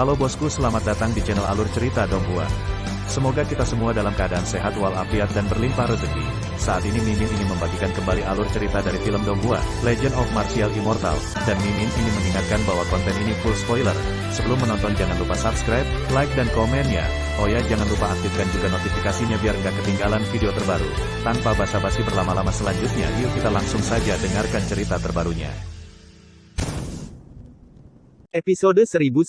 Halo bosku, selamat datang di channel Alur Cerita Donghua. Semoga kita semua dalam keadaan sehat walafiat dan berlimpah rezeki. Saat ini Mimin ingin membagikan kembali alur cerita dari film Donghua, Legend of Martial Immortal, dan Mimin ingin mengingatkan bahwa konten ini full spoiler. Sebelum menonton jangan lupa subscribe, like dan komen ya. Oh ya, jangan lupa aktifkan juga notifikasinya biar nggak ketinggalan video terbaru. Tanpa basa-basi berlama-lama selanjutnya, yuk kita langsung saja dengarkan cerita terbarunya. Episode 1096.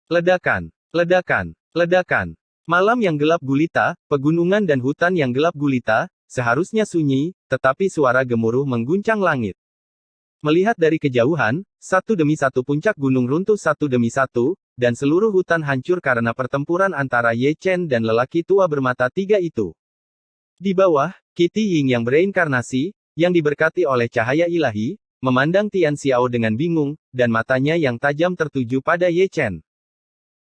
Ledakan, ledakan, ledakan. Malam yang gelap gulita, pegunungan dan hutan yang gelap gulita, seharusnya sunyi, tetapi suara gemuruh mengguncang langit. Melihat dari kejauhan, satu demi satu puncak gunung runtuh satu demi satu, dan seluruh hutan hancur karena pertempuran antara Ye Chen dan lelaki tua bermata tiga itu. Di bawah, Qi Ying yang bereinkarnasi, yang diberkati oleh cahaya ilahi, memandang Tian Xiao dengan bingung, dan matanya yang tajam tertuju pada Ye Chen.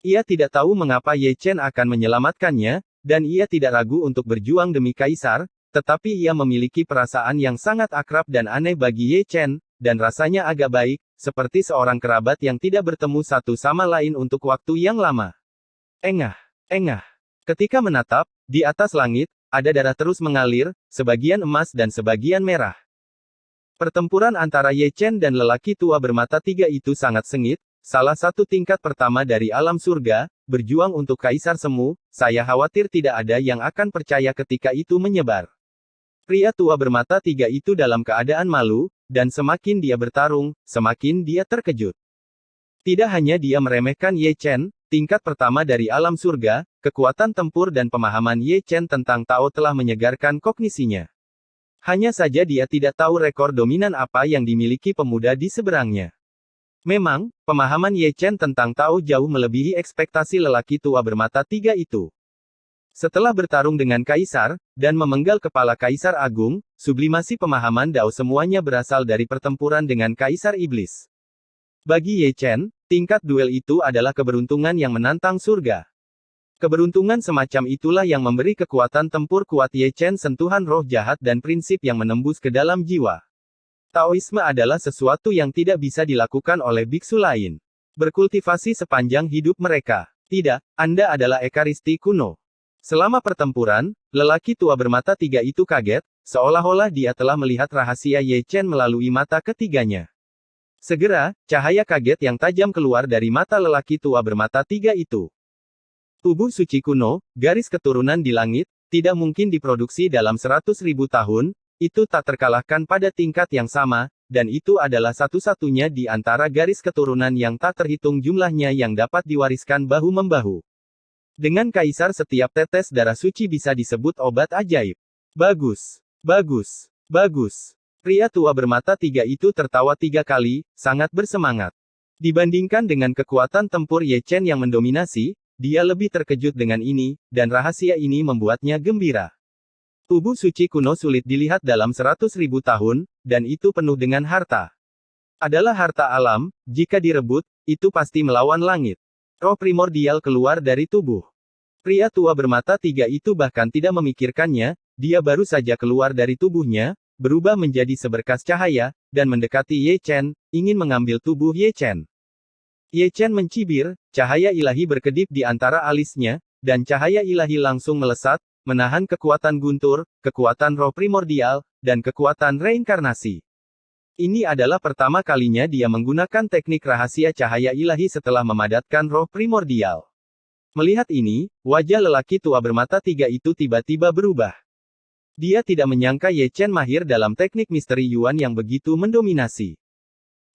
Ia tidak tahu mengapa Ye Chen akan menyelamatkannya, dan ia tidak ragu untuk berjuang demi kaisar, tetapi ia memiliki perasaan yang sangat akrab dan aneh bagi Ye Chen, dan rasanya agak baik, seperti seorang kerabat yang tidak bertemu satu sama lain untuk waktu yang lama. Engah, engah. Ketika menatap, di atas langit, ada darah terus mengalir, sebagian emas dan sebagian merah. Pertempuran antara Ye Chen dan lelaki tua bermata tiga itu sangat sengit, salah satu tingkat pertama dari alam surga, berjuang untuk Kaisar Semu, saya khawatir tidak ada yang akan percaya ketika itu menyebar. Pria tua bermata tiga itu dalam keadaan malu, dan semakin dia bertarung, semakin dia terkejut. Tidak hanya dia meremehkan Ye Chen, tingkat pertama dari alam surga, kekuatan tempur dan pemahaman Ye Chen tentang Tao telah menyegarkan kognisinya. Hanya saja dia tidak tahu rekor dominan apa yang dimiliki pemuda di seberangnya. Memang, pemahaman Ye Chen tentang Tao jauh melebihi ekspektasi lelaki tua bermata tiga itu. Setelah bertarung dengan Kaisar, dan memenggal kepala Kaisar Agung, sublimasi pemahaman Dao semuanya berasal dari pertempuran dengan Kaisar Iblis. Bagi Ye Chen, tingkat duel itu adalah keberuntungan yang menantang surga. Keberuntungan semacam itulah yang memberi kekuatan tempur kuat Ye Chen sentuhan roh jahat dan prinsip yang menembus ke dalam jiwa. Taoisme adalah sesuatu yang tidak bisa dilakukan oleh biksu lain. Berkultivasi sepanjang hidup mereka. Tidak, Anda adalah ekaristi kuno. Selama pertempuran, lelaki tua bermata tiga itu kaget, seolah-olah dia telah melihat rahasia Ye Chen melalui mata ketiganya. Segera, cahaya kaget yang tajam keluar dari mata lelaki tua bermata tiga itu. Tubuh suci kuno, garis keturunan di langit, tidak mungkin diproduksi dalam 100.000 tahun, itu tak terkalahkan pada tingkat yang sama, dan itu adalah satu-satunya di antara garis keturunan yang tak terhitung jumlahnya yang dapat diwariskan bahu-membahu. Dengan Kaisar setiap tetes darah suci bisa disebut obat ajaib. Bagus, bagus, bagus. Pria tua bermata tiga itu tertawa tiga kali, sangat bersemangat. Dibandingkan dengan kekuatan tempur Ye Chen yang mendominasi, dia lebih terkejut dengan ini, dan rahasia ini membuatnya gembira. Tubuh suci kuno sulit dilihat dalam 100.000 tahun, dan itu penuh dengan harta. Adalah harta alam, jika direbut, itu pasti melawan langit. Roh primordial keluar dari tubuh. Pria tua bermata tiga itu bahkan tidak memikirkannya, dia baru saja keluar dari tubuhnya, berubah menjadi seberkas cahaya, dan mendekati Ye Chen, ingin mengambil tubuh Ye Chen. Ye Chen mencibir, cahaya ilahi berkedip di antara alisnya, dan cahaya ilahi langsung melesat, menahan kekuatan guntur, kekuatan roh primordial, dan kekuatan reinkarnasi. Ini adalah pertama kalinya dia menggunakan teknik rahasia cahaya ilahi setelah memadatkan roh primordial. Melihat ini, wajah lelaki tua bermata tiga itu tiba-tiba berubah. Dia tidak menyangka Ye Chen mahir dalam teknik misteri Yuan yang begitu mendominasi.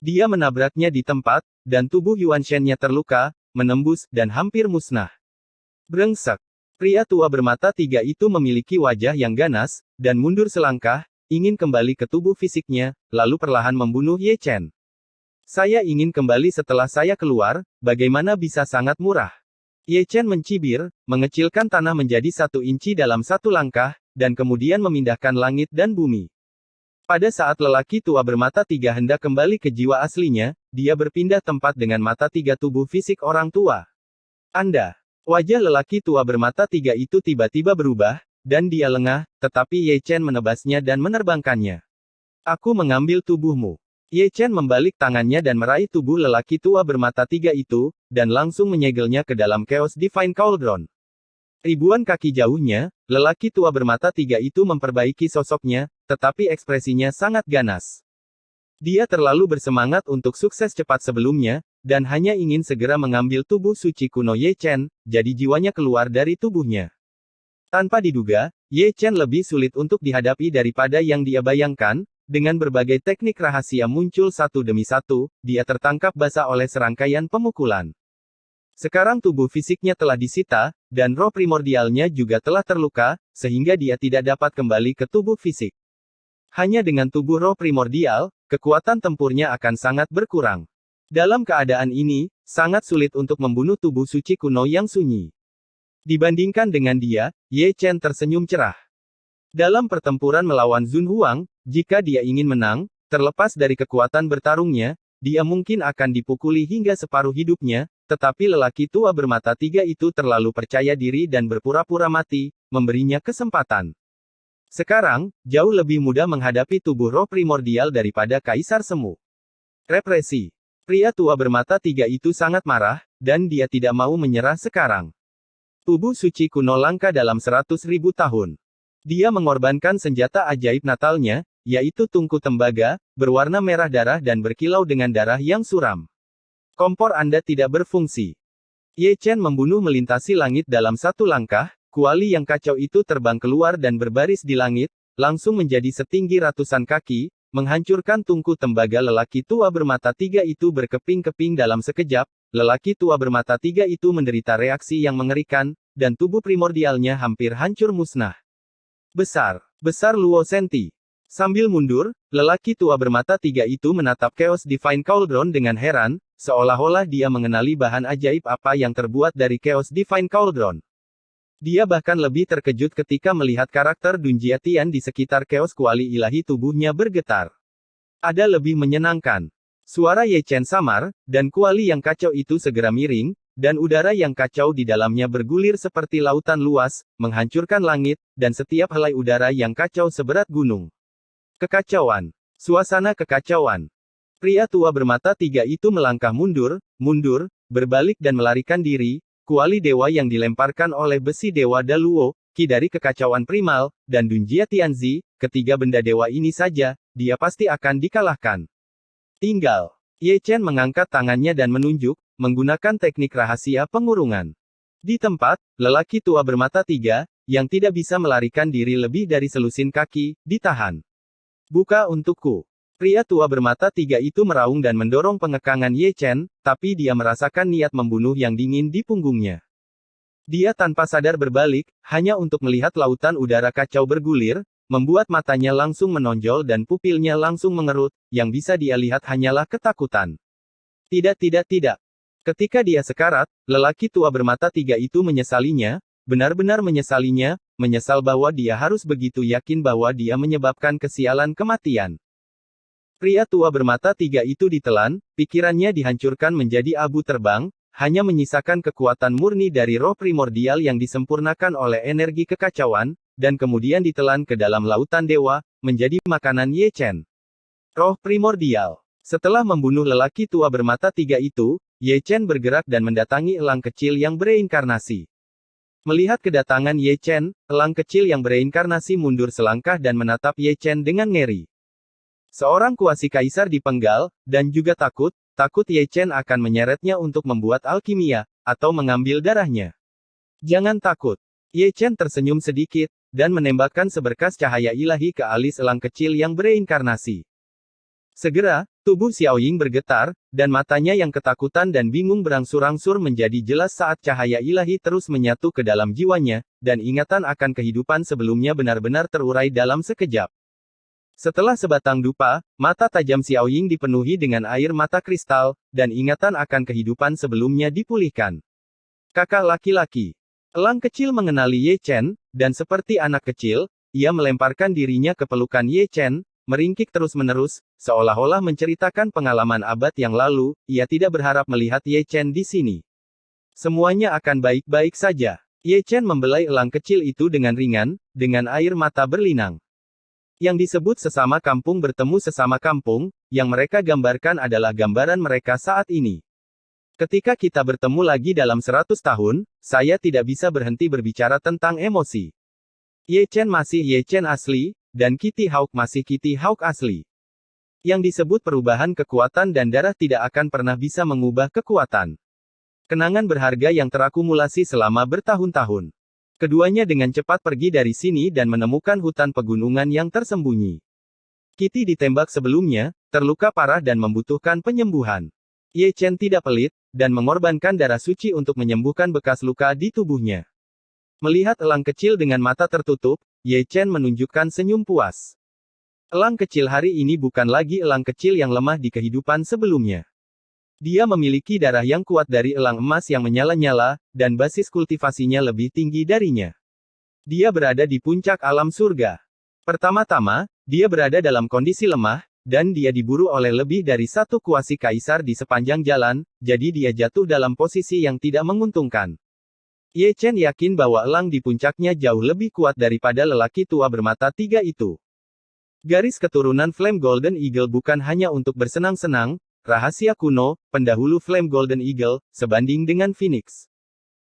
Dia menabraknya di tempat, dan tubuh Yuan Shen-nya terluka, menembus, dan hampir musnah. Brengsek. Pria tua bermata tiga itu memiliki wajah yang ganas, dan mundur selangkah, ingin kembali ke tubuh fisiknya, lalu perlahan membunuh Ye Chen. Saya ingin kembali setelah saya keluar, bagaimana bisa sangat murah. Ye Chen mencibir, mengecilkan tanah menjadi 1 inci dalam 1 langkah, dan kemudian memindahkan langit dan bumi. Pada saat lelaki tua bermata tiga hendak kembali ke jiwa aslinya, dia berpindah tempat dengan mata tiga tubuh fisik orang tua. Wajah lelaki tua bermata tiga itu tiba-tiba berubah, dan dia lengah, tetapi Ye Chen menebasnya dan menerbangkannya. Aku mengambil tubuhmu. Ye Chen membalik tangannya dan meraih tubuh lelaki tua bermata tiga itu, dan langsung menyegelnya ke dalam Chaos Divine Cauldron. Ribuan kaki jauhnya, lelaki tua bermata tiga itu memperbaiki sosoknya, tetapi ekspresinya sangat ganas. Dia terlalu bersemangat untuk sukses cepat sebelumnya, dan hanya ingin segera mengambil tubuh suci kuno Ye Chen, jadi jiwanya keluar dari tubuhnya. Tanpa diduga, Ye Chen lebih sulit untuk dihadapi daripada yang dia bayangkan. Dengan berbagai teknik rahasia muncul satu demi satu, dia tertangkap basah oleh serangkaian pemukulan. Sekarang tubuh fisiknya telah disita, dan roh primordialnya juga telah terluka, sehingga dia tidak dapat kembali ke tubuh fisik. Hanya dengan tubuh roh primordial, kekuatan tempurnya akan sangat berkurang. Dalam keadaan ini, sangat sulit untuk membunuh tubuh suci kuno yang sunyi. Dibandingkan dengan dia, Ye Chen tersenyum cerah. Dalam pertempuran melawan Zun Huang, jika dia ingin menang, terlepas dari kekuatan bertarungnya, dia mungkin akan dipukuli hingga separuh hidupnya, tetapi lelaki tua bermata tiga itu terlalu percaya diri dan berpura-pura mati, memberinya kesempatan. Sekarang, jauh lebih mudah menghadapi tubuh roh primordial daripada Kaisar Semu. Represi. Pria tua bermata tiga itu sangat marah, dan dia tidak mau menyerah sekarang. Tubuh suci kuno langka dalam 100.000 tahun. Dia mengorbankan senjata ajaib natalnya, yaitu tungku tembaga, berwarna merah darah dan berkilau dengan darah yang suram. Kompor Anda tidak berfungsi. Ye Chen membunuh melintasi langit dalam satu langkah, kuali yang kacau itu terbang keluar dan berbaris di langit, langsung menjadi setinggi ratusan kaki, menghancurkan tungku tembaga lelaki tua bermata tiga itu berkeping-keping dalam sekejap, lelaki tua bermata tiga itu menderita reaksi yang mengerikan, dan tubuh primordialnya hampir hancur musnah. Besar Luo Senti. Sambil mundur, lelaki tua bermata tiga itu menatap Chaos Divine Cauldron dengan heran, seolah-olah dia mengenali bahan ajaib apa yang terbuat dari Chaos Divine Cauldron. Dia bahkan lebih terkejut ketika melihat karakter Dun Jiatian di sekitar Chaos Kuali ilahi tubuhnya bergetar. Ada lebih menyenangkan. Suara Ye Chen samar, dan kuali yang kacau itu segera miring, dan udara yang kacau di dalamnya bergulir seperti lautan luas, menghancurkan langit, dan setiap helai udara yang kacau seberat gunung. Kekacauan. Suasana kekacauan. Pria tua bermata tiga itu melangkah mundur, berbalik dan melarikan diri, kuali dewa yang dilemparkan oleh besi dewa Daluo, ki dari kekacauan primal, dan Dun Jiatianzi, ketiga benda dewa ini saja, dia pasti akan dikalahkan. Tinggal. Ye Chen mengangkat tangannya dan menunjuk, menggunakan teknik rahasia pengurungan. Di tempat, lelaki tua bermata tiga, yang tidak bisa melarikan diri lebih dari selusin kaki, ditahan. Buka untukku. Pria tua bermata tiga itu meraung dan mendorong pengekangan Ye Chen, tapi dia merasakan niat membunuh yang dingin di punggungnya. Dia tanpa sadar berbalik, hanya untuk melihat lautan udara kacau bergulir, membuat matanya langsung menonjol dan pupilnya langsung mengerut, yang bisa dia lihat hanyalah ketakutan. Tidak. Ketika dia sekarat, lelaki tua bermata tiga itu menyesalinya, benar-benar menyesalinya, menyesal bahwa dia harus begitu yakin bahwa dia menyebabkan kesialan kematian. Pria tua bermata tiga itu ditelan, pikirannya dihancurkan menjadi abu terbang, hanya menyisakan kekuatan murni dari roh primordial yang disempurnakan oleh energi kekacauan, dan kemudian ditelan ke dalam lautan dewa, menjadi makanan Ye Chen. Roh primordial. Setelah membunuh lelaki tua bermata tiga itu, Ye Chen bergerak dan mendatangi elang kecil yang bereinkarnasi. Melihat kedatangan Ye Chen, elang kecil yang bereinkarnasi mundur selangkah dan menatap Ye Chen dengan ngeri. Seorang kuasi kaisar dipenggal, dan juga takut Ye Chen akan menyeretnya untuk membuat alkimia, atau mengambil darahnya. Jangan takut. Ye Chen tersenyum sedikit, dan menembakkan seberkas cahaya ilahi ke alis elang kecil yang bereinkarnasi. Segera, tubuh Xiaoying bergetar, dan matanya yang ketakutan dan bingung berangsur-angsur menjadi jelas saat cahaya ilahi terus menyatu ke dalam jiwanya, dan ingatan akan kehidupan sebelumnya benar-benar terurai dalam sekejap. Setelah sebatang dupa, mata tajam Xiaoying dipenuhi dengan air mata kristal, dan ingatan akan kehidupan sebelumnya dipulihkan. Kakak laki-laki. Elang kecil mengenali Ye Chen, dan seperti anak kecil, ia melemparkan dirinya ke pelukan Ye Chen, meringkik terus-menerus, seolah-olah menceritakan pengalaman abad yang lalu, ia tidak berharap melihat Ye Chen di sini. Semuanya akan baik-baik saja. Ye Chen membelai elang kecil itu dengan ringan, dengan air mata berlinang. Yang disebut sesama kampung bertemu sesama kampung, yang mereka gambarkan adalah gambaran mereka saat ini. Ketika kita bertemu lagi dalam 100 tahun, saya tidak bisa berhenti berbicara tentang emosi. Ye Chen masih Ye Chen asli, dan Kitty Hawk masih Kitty Hawk asli. Yang disebut perubahan kekuatan dan darah tidak akan pernah bisa mengubah kekuatan. Kenangan berharga yang terakumulasi selama bertahun-tahun. Keduanya dengan cepat pergi dari sini dan menemukan hutan pegunungan yang tersembunyi. Kitty ditembak sebelumnya, terluka parah dan membutuhkan penyembuhan. Ye Chen tidak pelit, dan mengorbankan darah suci untuk menyembuhkan bekas luka di tubuhnya. Melihat elang kecil dengan mata tertutup, Ye Chen menunjukkan senyum puas. Elang kecil hari ini bukan lagi elang kecil yang lemah di kehidupan sebelumnya. Dia memiliki darah yang kuat dari elang emas yang menyala-nyala, dan basis kultivasinya lebih tinggi darinya. Dia berada di puncak alam surga. Pertama-tama, dia berada dalam kondisi lemah, dan dia diburu oleh lebih dari satu kuasi kaisar di sepanjang jalan, jadi dia jatuh dalam posisi yang tidak menguntungkan. Ye Chen yakin bahwa elang di puncaknya jauh lebih kuat daripada lelaki tua bermata tiga itu. Garis keturunan Flame Golden Eagle bukan hanya untuk bersenang-senang, rahasia kuno, pendahulu Flame Golden Eagle, sebanding dengan Phoenix.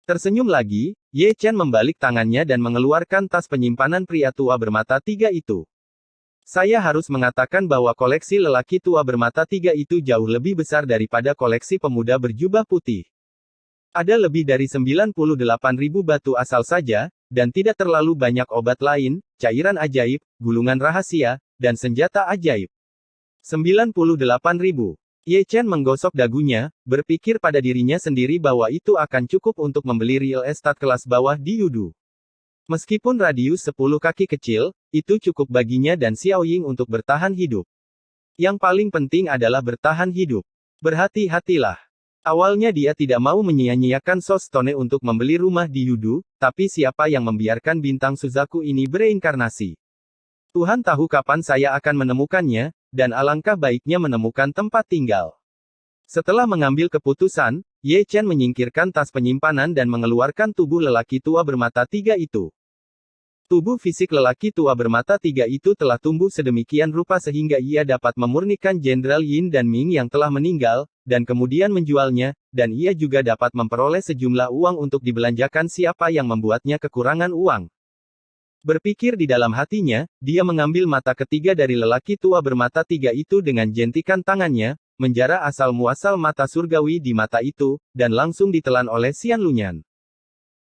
Tersenyum lagi, Ye Chen membalik tangannya dan mengeluarkan tas penyimpanan pria tua bermata tiga itu. Saya harus mengatakan bahwa koleksi lelaki tua bermata tiga itu jauh lebih besar daripada koleksi pemuda berjubah putih. Ada lebih dari 98.000 batu asal saja, dan tidak terlalu banyak obat lain, cairan ajaib, gulungan rahasia, dan senjata ajaib. 98.000. Ye Chen menggosok dagunya, berpikir pada dirinya sendiri bahwa itu akan cukup untuk membeli real estate kelas bawah di Yudu. Meskipun radius 10 kaki kecil, itu cukup baginya dan Xiao Ying untuk bertahan hidup. Yang paling penting adalah bertahan hidup. Berhati-hatilah. Awalnya dia tidak mau menyia-nyiakan Sostone untuk membeli rumah di Yudu, tapi siapa yang membiarkan bintang Suzaku ini bereinkarnasi? Tuhan tahu kapan saya akan menemukannya, dan alangkah baiknya menemukan tempat tinggal. Setelah mengambil keputusan, Ye Chen menyingkirkan tas penyimpanan dan mengeluarkan tubuh lelaki tua bermata tiga itu. Tubuh fisik lelaki tua bermata tiga itu telah tumbuh sedemikian rupa sehingga ia dapat memurnikan Jenderal Yin dan Ming yang telah meninggal, dan kemudian menjualnya, dan ia juga dapat memperoleh sejumlah uang untuk dibelanjakan siapa yang membuatnya kekurangan uang. Berpikir di dalam hatinya, dia mengambil mata ketiga dari lelaki tua bermata tiga itu dengan jentikan tangannya, menjara asal-muasal mata surgawi di mata itu, dan langsung ditelan oleh Xian Lunyan.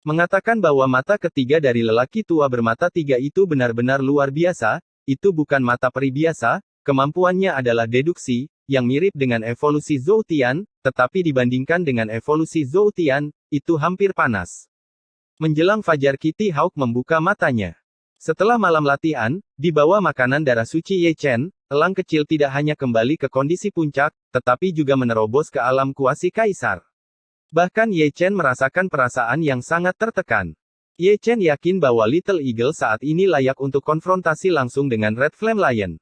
Mengatakan bahwa mata ketiga dari lelaki tua bermata tiga itu benar-benar luar biasa, itu bukan mata peri biasa, kemampuannya adalah deduksi, yang mirip dengan evolusi Zhou Tian, tetapi dibandingkan dengan evolusi Zhou Tian, itu hampir panas. Menjelang fajar Kitty Hawk membuka matanya. Setelah malam latihan, di bawah makanan darah suci Ye Chen, elang kecil tidak hanya kembali ke kondisi puncak, tetapi juga menerobos ke alam kuasi kaisar. Bahkan Ye Chen merasakan perasaan yang sangat tertekan. Ye Chen yakin bahwa Little Eagle saat ini layak untuk konfrontasi langsung dengan Red Flame Lion.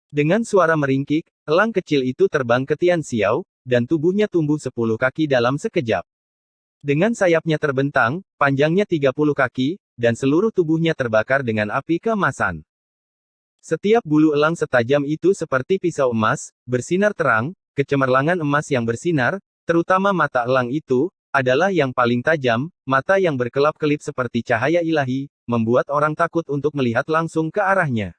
Dengan suara meringkik, elang kecil itu terbang ke Tian Xiao, dan tubuhnya tumbuh 10 kaki dalam sekejap. Dengan sayapnya terbentang, panjangnya 30 kaki, dan seluruh tubuhnya terbakar dengan api keemasan. Setiap bulu elang setajam itu seperti pisau emas, bersinar terang, kecemerlangan emas yang bersinar, terutama mata elang itu, adalah yang paling tajam, mata yang berkelap-kelip seperti cahaya ilahi, membuat orang takut untuk melihat langsung ke arahnya.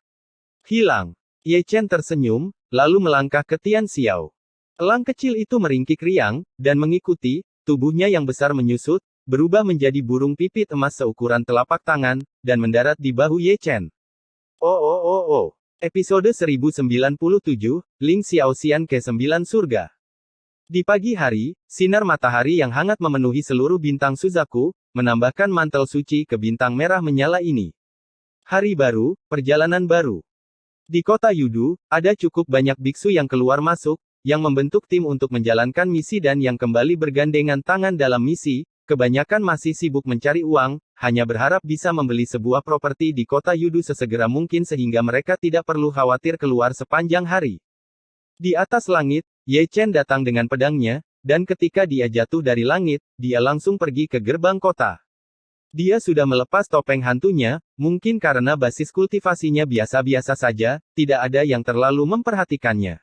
Hilang. Ye Chen tersenyum, lalu melangkah ke Tian Xiao. Elang kecil itu meringkik riang, dan mengikuti, tubuhnya yang besar menyusut, berubah menjadi burung pipit emas seukuran telapak tangan, dan mendarat di bahu Ye Chen. Oh. Episode 1097, Ling Xiaoxian ke-9 Surga. Di pagi hari, sinar matahari yang hangat memenuhi seluruh bintang Suzaku, menambahkan mantel suci ke bintang merah menyala ini. Hari baru, perjalanan baru. Di kota Yudu, ada cukup banyak biksu yang keluar masuk, yang membentuk tim untuk menjalankan misi dan yang kembali bergandengan tangan dalam misi. Kebanyakan masih sibuk mencari uang, hanya berharap bisa membeli sebuah properti di kota Yudu sesegera mungkin sehingga mereka tidak perlu khawatir keluar sepanjang hari. Di atas langit, Ye Chen datang dengan pedangnya, dan ketika dia jatuh dari langit, dia langsung pergi ke gerbang kota. Dia sudah melepas topeng hantunya, mungkin karena basis kultivasinya biasa-biasa saja, tidak ada yang terlalu memperhatikannya.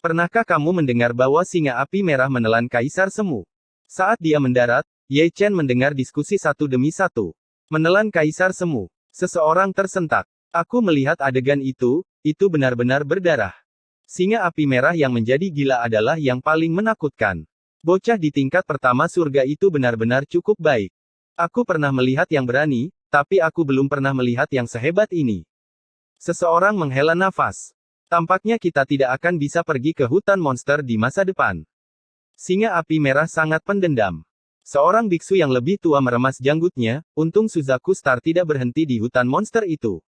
Pernahkah kamu mendengar bahwa singa api merah menelan Kaisar Semu? Saat dia mendarat, Ye Chen mendengar diskusi satu demi satu. Menelan Kaisar Semu. Seseorang tersentak. Aku melihat adegan itu benar-benar berdarah. Singa api merah yang menjadi gila adalah yang paling menakutkan. Bocah di tingkat pertama surga itu benar-benar cukup baik. Aku pernah melihat yang berani, tapi aku belum pernah melihat yang sehebat ini. Seseorang menghela nafas. Tampaknya kita tidak akan bisa pergi ke hutan monster di masa depan. Singa api merah sangat pendendam. Seorang biksu yang lebih tua meremas janggutnya, untung Suzaku Star tidak berhenti di hutan monster itu.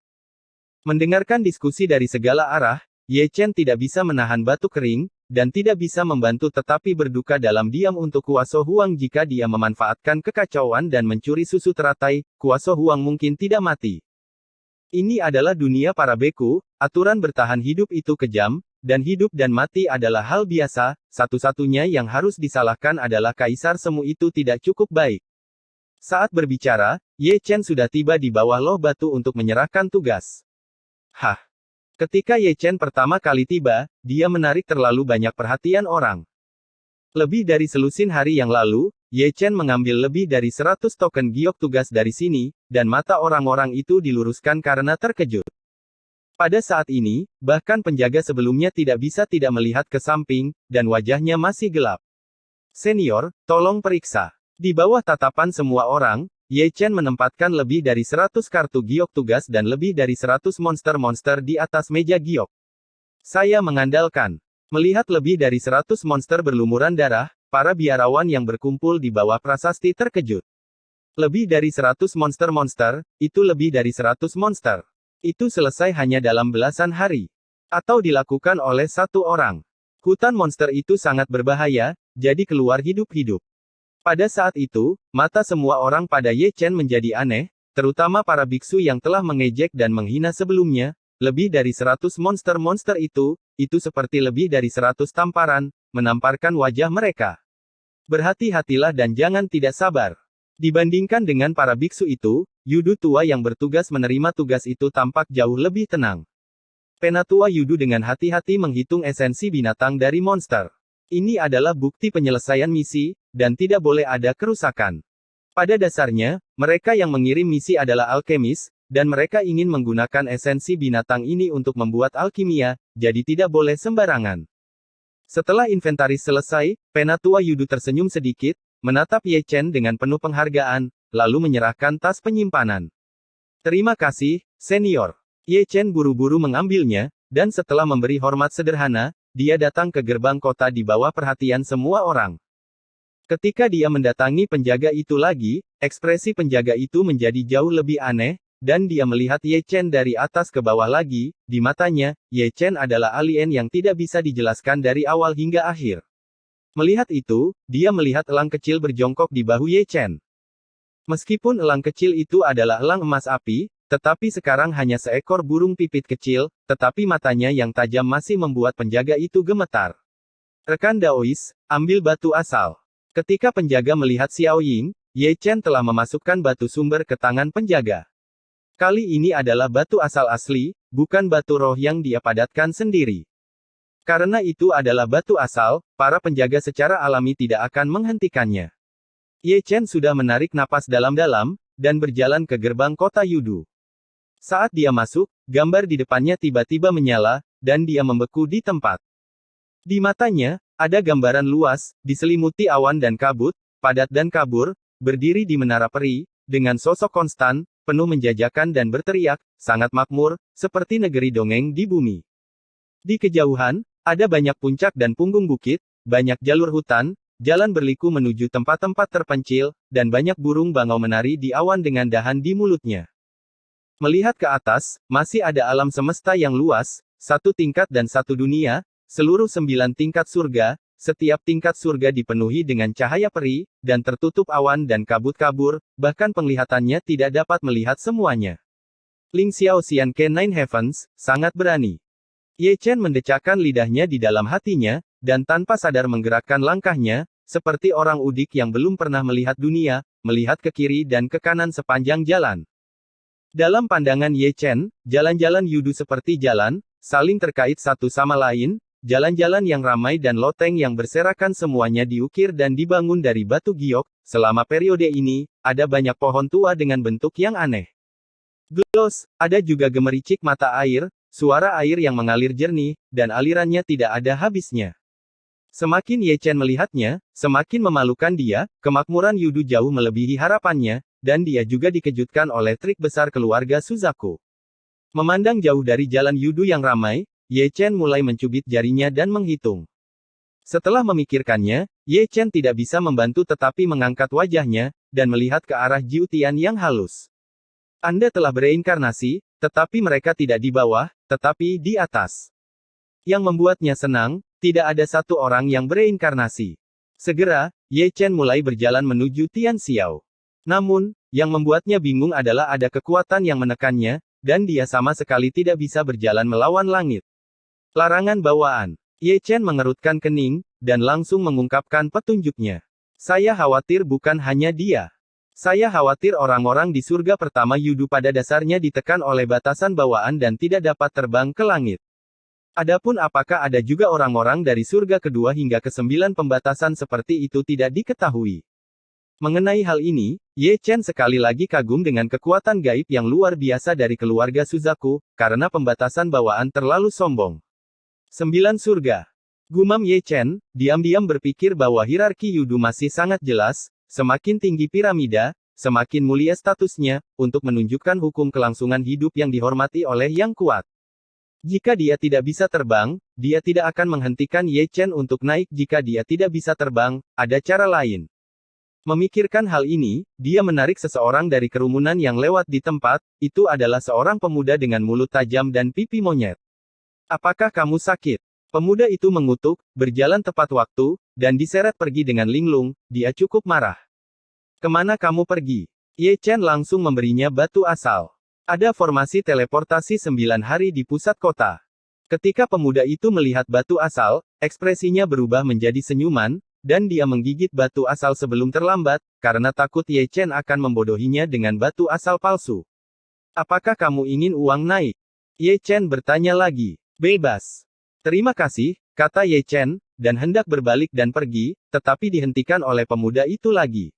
Mendengarkan diskusi dari segala arah, Ye Chen tidak bisa menahan batuk kering, dan tidak bisa membantu tetapi berduka dalam diam untuk Kuaso Huang jika dia memanfaatkan kekacauan dan mencuri susu teratai, Kuaso Huang mungkin tidak mati. Ini adalah dunia para beku, aturan bertahan hidup itu kejam, dan hidup dan mati adalah hal biasa, satu-satunya yang harus disalahkan adalah Kaisar Semu itu tidak cukup baik. Saat berbicara, Ye Chen sudah tiba di bawah loh batu untuk menyerahkan tugas. Hah. Ketika Ye Chen pertama kali tiba, dia menarik terlalu banyak perhatian orang. Lebih dari selusin hari yang lalu, Ye Chen mengambil lebih dari 100 token giok tugas dari sini, dan mata orang-orang itu diluruskan karena terkejut. Pada saat ini, bahkan penjaga sebelumnya tidak bisa tidak melihat ke samping, dan wajahnya masih gelap. Senior, tolong periksa. Di bawah tatapan semua orang, Ye Chen menempatkan lebih dari 100 kartu giok tugas dan lebih dari 100 monster-monster di atas meja giok. Saya mengandalkan. Melihat lebih dari 100 monster berlumuran darah, para biarawan yang berkumpul di bawah prasasti terkejut. Lebih dari 100 monster-monster, itu lebih dari 100 monster. Itu selesai hanya dalam belasan hari. Atau dilakukan oleh satu orang. Hutan monster itu sangat berbahaya, jadi keluar hidup-hidup. Pada saat itu, mata semua orang pada Ye Chen menjadi aneh, terutama para biksu yang telah mengejek dan menghina sebelumnya. Lebih dari 100 monster-monster itu seperti lebih dari 100 tamparan, menamparkan wajah mereka. Berhati-hatilah dan jangan tidak sabar. Dibandingkan dengan para biksu itu, Yudu tua yang bertugas menerima tugas itu tampak jauh lebih tenang. Penatua Yudu dengan hati-hati menghitung esensi binatang dari monster. Ini adalah bukti penyelesaian misi, dan tidak boleh ada kerusakan. Pada dasarnya, mereka yang mengirim misi adalah alkemis, dan mereka ingin menggunakan esensi binatang ini untuk membuat alkimia, jadi tidak boleh sembarangan. Setelah inventaris selesai, Penatua Yudu tersenyum sedikit, menatap Ye Chen dengan penuh penghargaan, lalu menyerahkan tas penyimpanan. Terima kasih, senior. Ye Chen buru-buru mengambilnya, dan setelah memberi hormat sederhana, dia datang ke gerbang kota di bawah perhatian semua orang. Ketika dia mendatangi penjaga itu lagi, ekspresi penjaga itu menjadi jauh lebih aneh, dan dia melihat Ye Chen dari atas ke bawah lagi. Di matanya, Ye Chen adalah alien yang tidak bisa dijelaskan dari awal hingga akhir. Melihat itu, dia melihat elang kecil berjongkok di bahu Ye Chen. Meskipun elang kecil itu adalah elang emas api, tetapi sekarang hanya seekor burung pipit kecil, tetapi matanya yang tajam masih membuat penjaga itu gemetar. Rekan Daois, ambil batu asal. Ketika penjaga melihat Xiao Ying, Ye Chen telah memasukkan batu sumber ke tangan penjaga. Kali ini adalah batu asal asli, bukan batu roh yang dia padatkan sendiri. Karena itu adalah batu asal, para penjaga secara alami tidak akan menghentikannya. Ye Chen sudah menarik napas dalam-dalam, dan berjalan ke gerbang kota Yudu. Saat dia masuk, gambar di depannya tiba-tiba menyala, dan dia membeku di tempat. Di matanya, ada gambaran luas, diselimuti awan dan kabut, padat dan kabur, berdiri di menara peri, dengan sosok konstan, penuh menjajakan dan berteriak, sangat makmur, seperti negeri dongeng di bumi. Di kejauhan, ada banyak puncak dan punggung bukit, banyak jalur hutan, jalan berliku menuju tempat-tempat terpencil, dan banyak burung bangau menari di awan dengan dahan di mulutnya. Melihat ke atas, masih ada alam semesta yang luas, satu tingkat dan satu dunia, seluruh 9 tingkat surga, setiap tingkat surga dipenuhi dengan cahaya peri, dan tertutup awan dan kabut kabur, bahkan penglihatannya tidak dapat melihat semuanya. Ling Xiao Xian ke Nine Heavens, sangat berani. Ye Chen mendecakkan lidahnya di dalam hatinya, dan tanpa sadar menggerakkan langkahnya, seperti orang udik yang belum pernah melihat dunia, melihat ke kiri dan ke kanan sepanjang jalan. Dalam pandangan Ye Chen, jalan-jalan Yudu seperti jalan, saling terkait satu sama lain, jalan-jalan yang ramai dan loteng yang berserakan semuanya diukir dan dibangun dari batu giok. Selama periode ini, ada banyak pohon tua dengan bentuk yang aneh. Glos, ada juga gemericik mata air, suara air yang mengalir jernih, dan alirannya tidak ada habisnya. Semakin Ye Chen melihatnya, semakin memalukan dia, kemakmuran Yudu jauh melebihi harapannya, dan dia juga dikejutkan oleh trik besar keluarga Suzaku. Memandang jauh dari jalan Yudu yang ramai, Ye Chen mulai mencubit jarinya dan menghitung. Setelah memikirkannya, Ye Chen tidak bisa membantu tetapi mengangkat wajahnya, dan melihat ke arah Jiu Tian yang halus. Anda telah bereinkarnasi, tetapi mereka tidak di bawah, tetapi di atas. Yang membuatnya senang, tidak ada satu orang yang bereinkarnasi. Segera, Ye Chen mulai berjalan menuju Tian Xiao. Namun, yang membuatnya bingung adalah ada kekuatan yang menekannya, dan dia sama sekali tidak bisa berjalan melawan langit. Larangan bawaan. Ye Chen mengerutkan kening, dan langsung mengungkapkan petunjuknya. Saya khawatir bukan hanya dia. Saya khawatir orang-orang di surga pertama Yudu pada dasarnya ditekan oleh batasan bawaan dan tidak dapat terbang ke langit. Adapun apakah ada juga orang-orang dari surga kedua hingga ke-9 pembatasan seperti itu tidak diketahui. Mengenai hal ini, Ye Chen sekali lagi kagum dengan kekuatan gaib yang luar biasa dari keluarga Suzaku, karena pembatasan bawaan terlalu sombong. 9 surga. Gumam Ye Chen, diam-diam berpikir bahwa hierarki Yudu masih sangat jelas, semakin tinggi piramida, semakin mulia statusnya, untuk menunjukkan hukum kelangsungan hidup yang dihormati oleh yang kuat. Jika dia tidak bisa terbang, dia tidak akan menghentikan Ye Chen untuk naik. Jika dia tidak bisa terbang, ada cara lain. Memikirkan hal ini, dia menarik seseorang dari kerumunan yang lewat di tempat. Itu adalah seorang pemuda dengan mulut tajam dan pipi monyet. Apakah kamu sakit? Pemuda itu mengutuk, berjalan tepat waktu, dan diseret pergi dengan linglung. Dia cukup marah. Kemana kamu pergi? Ye Chen langsung memberinya batu asal. Ada formasi teleportasi 9 hari di pusat kota. Ketika pemuda itu melihat batu asal, ekspresinya berubah menjadi senyuman, dan dia menggigit batu asal sebelum terlambat, karena takut Ye Chen akan membodohinya dengan batu asal palsu. Apakah kamu ingin uang naik? Ye Chen bertanya lagi. Bebas. Terima kasih, kata Ye Chen, dan hendak berbalik dan pergi, tetapi dihentikan oleh pemuda itu lagi.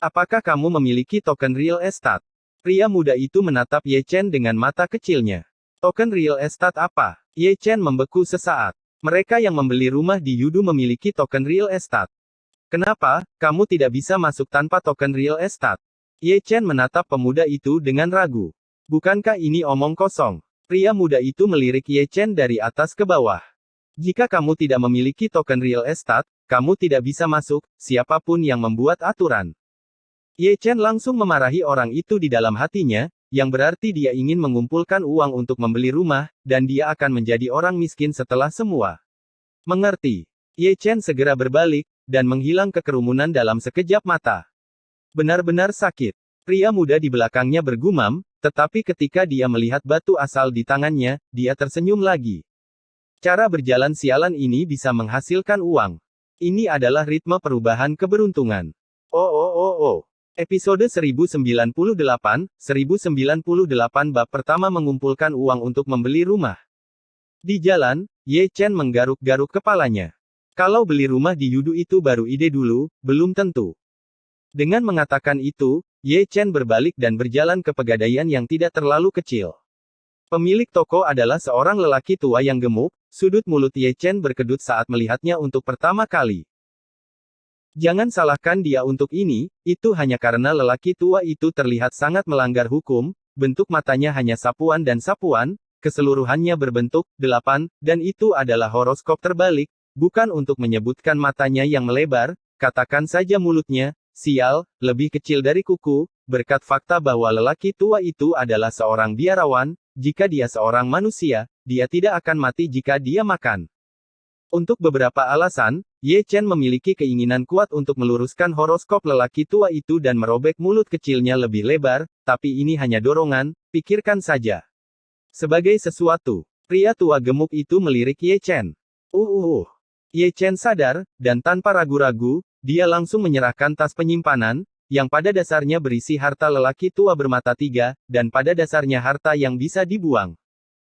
Apakah kamu memiliki token real estate? Pria muda itu menatap Ye Chen dengan mata kecilnya. Token real estate apa? Ye Chen membeku sesaat. Mereka yang membeli rumah di Yudu memiliki token real estate. Kenapa, kamu tidak bisa masuk tanpa token real estate? Ye Chen menatap pemuda itu dengan ragu. Bukankah ini omong kosong? Pria muda itu melirik Ye Chen dari atas ke bawah. Jika kamu tidak memiliki token real estate, kamu tidak bisa masuk, siapapun yang membuat aturan. Ye Chen langsung memarahi orang itu di dalam hatinya, yang berarti dia ingin mengumpulkan uang untuk membeli rumah, dan dia akan menjadi orang miskin setelah semua. Mengerti. Ye Chen segera berbalik, dan menghilang ke kerumunan dalam sekejap mata. Benar-benar sakit. Pria muda di belakangnya bergumam, tetapi ketika dia melihat batu asal di tangannya, dia tersenyum lagi. Cara berjalan sialan ini bisa menghasilkan uang. Ini adalah ritme perubahan keberuntungan. Oh. Episode 1098 bab pertama mengumpulkan uang untuk membeli rumah. Di jalan, Ye Chen menggaruk-garuk kepalanya. Kalau beli rumah di Yudu itu baru ide dulu, belum tentu. Dengan mengatakan itu, Ye Chen berbalik dan berjalan ke pegadaian yang tidak terlalu kecil. Pemilik toko adalah seorang lelaki tua yang gemuk, sudut mulut Ye Chen berkedut saat melihatnya untuk pertama kali. Jangan salahkan dia untuk ini, itu hanya karena lelaki tua itu terlihat sangat melanggar hukum, bentuk matanya hanya sapuan dan sapuan, keseluruhannya berbentuk 8, dan itu adalah horoskop terbalik, bukan untuk menyebutkan matanya yang melebar, katakan saja mulutnya, sial, lebih kecil dari kuku, berkat fakta bahwa lelaki tua itu adalah seorang biarawan, jika dia seorang manusia, dia tidak akan mati jika dia makan. Untuk beberapa alasan, Ye Chen memiliki keinginan kuat untuk meluruskan horoskop lelaki tua itu dan merobek mulut kecilnya lebih lebar, tapi ini hanya dorongan, pikirkan saja. Sebagai sesuatu, pria tua gemuk itu melirik Ye Chen. Ye Chen sadar, dan tanpa ragu-ragu, dia langsung menyerahkan tas penyimpanan, yang pada dasarnya berisi harta lelaki tua bermata tiga, dan pada dasarnya harta yang bisa dibuang.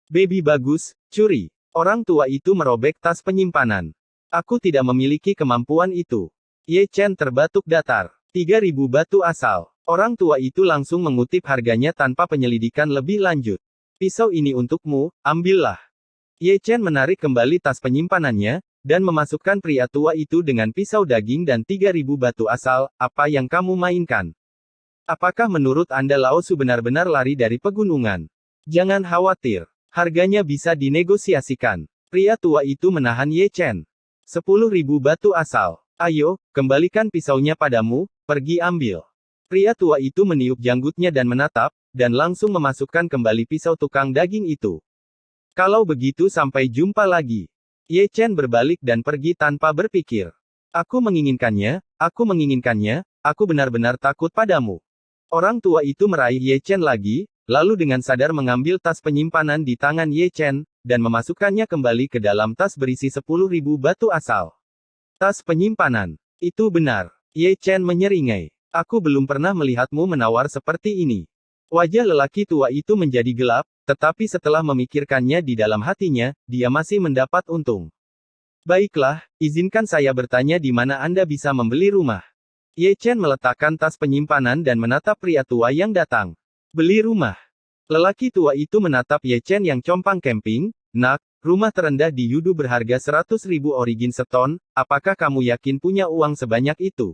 Baby bagus, curi. Orang tua itu merobek tas penyimpanan. Aku tidak memiliki kemampuan itu. Ye Chen terbatuk datar. 3.000 batu asal. Orang tua itu langsung mengutip harganya tanpa penyelidikan lebih lanjut. Pisau ini untukmu, ambillah. Ye Chen menarik kembali tas penyimpanannya, dan memasukkan pria tua itu dengan pisau daging dan 3.000 batu asal. Apa yang kamu mainkan? Apakah menurut Anda Lao Su benar-benar lari dari pegunungan? Jangan khawatir. Harganya bisa dinegosiasikan. Pria tua itu menahan Ye Chen. 10.000 batu asal. Ayo, kembalikan pisaunya padamu, pergi ambil. Pria tua itu meniup janggutnya dan menatap, dan langsung memasukkan kembali pisau tukang daging itu. Kalau begitu sampai jumpa lagi. Ye Chen berbalik dan pergi tanpa berpikir. Aku menginginkannya, aku benar-benar takut padamu. Orang tua itu meraih Ye Chen lagi, lalu dengan sadar mengambil tas penyimpanan di tangan Ye Chen, dan memasukkannya kembali ke dalam tas berisi 10.000 batu asal. Tas penyimpanan. Itu benar. Ye Chen menyeringai. Aku belum pernah melihatmu menawar seperti ini. Wajah lelaki tua itu menjadi gelap, tetapi setelah memikirkannya di dalam hatinya, dia masih mendapat untung. Baiklah, izinkan saya bertanya di mana Anda bisa membeli rumah. Ye Chen meletakkan tas penyimpanan dan menatap pria tua yang datang. Beli rumah. Lelaki tua itu menatap Ye Chen yang compang camping. Nak, rumah terendah di Yudu berharga 100.000 origin seton, apakah kamu yakin punya uang sebanyak itu?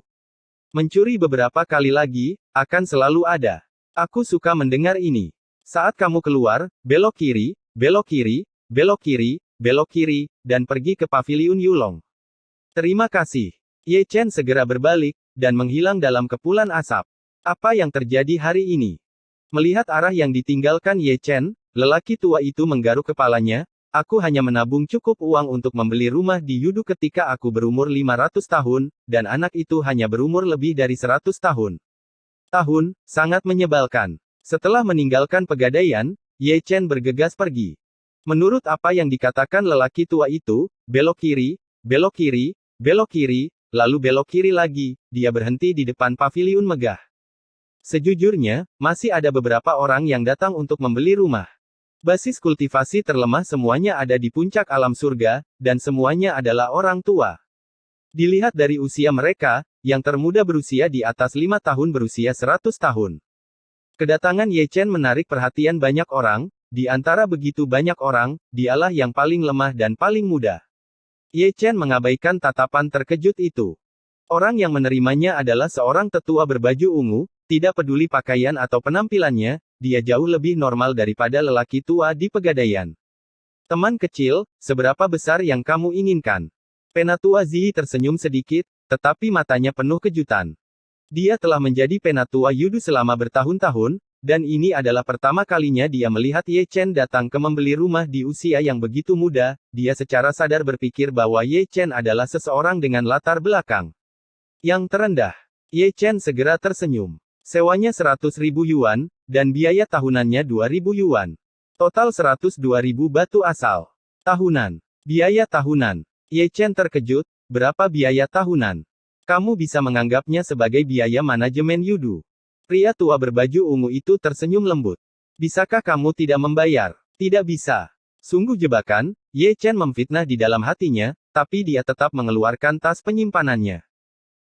Mencuri beberapa kali lagi, akan selalu ada. Aku suka mendengar ini. Saat kamu keluar, belok kiri, belok kiri, belok kiri, belok kiri, dan pergi ke paviliun Yulong. Terima kasih. Ye Chen segera berbalik, dan menghilang dalam kepulan asap. Apa yang terjadi hari ini? Melihat arah yang ditinggalkan Ye Chen, lelaki tua itu menggaruk kepalanya. Aku hanya menabung cukup uang untuk membeli rumah di Yudu ketika aku berumur 500 tahun, dan anak itu hanya berumur lebih dari 100 tahun. Sangat menyebalkan. Setelah meninggalkan pegadaian, Ye Chen bergegas pergi. Menurut apa yang dikatakan lelaki tua itu, belok kiri, belok kiri, belok kiri, lalu belok kiri lagi, dia berhenti di depan paviliun megah. Sejujurnya, masih ada beberapa orang yang datang untuk membeli rumah. Basis kultivasi terlemah semuanya ada di puncak alam surga, dan semuanya adalah orang tua. Dilihat dari usia mereka, yang termuda berusia di atas 5 tahun berusia 100 tahun. Kedatangan Ye Chen menarik perhatian banyak orang, di antara begitu banyak orang, dialah yang paling lemah dan paling muda. Ye Chen mengabaikan tatapan terkejut itu. Orang yang menerimanya adalah seorang tetua berbaju ungu, tidak peduli pakaian atau penampilannya, dia jauh lebih normal daripada lelaki tua di pegadaian. Teman kecil, seberapa besar yang kamu inginkan? Penatua Ziyi tersenyum sedikit, tetapi matanya penuh kejutan. Dia telah menjadi penatua Yudu selama bertahun-tahun, dan ini adalah pertama kalinya dia melihat Ye Chen datang ke membeli rumah di usia yang begitu muda. Dia secara sadar berpikir bahwa Ye Chen adalah seseorang dengan latar belakang yang terendah. Ye Chen segera tersenyum. Sewanya 100.000 yuan, dan biaya tahunannya 2.000 yuan. Total 102.000 batu asal. Tahunan. Biaya tahunan. Ye Chen terkejut. Berapa biaya tahunan? Kamu bisa menganggapnya sebagai biaya manajemen Yudu. Pria tua berbaju ungu itu tersenyum lembut. Bisakah kamu tidak membayar? Tidak bisa. Sungguh jebakan, Ye Chen memfitnah di dalam hatinya, tapi dia tetap mengeluarkan tas penyimpanannya.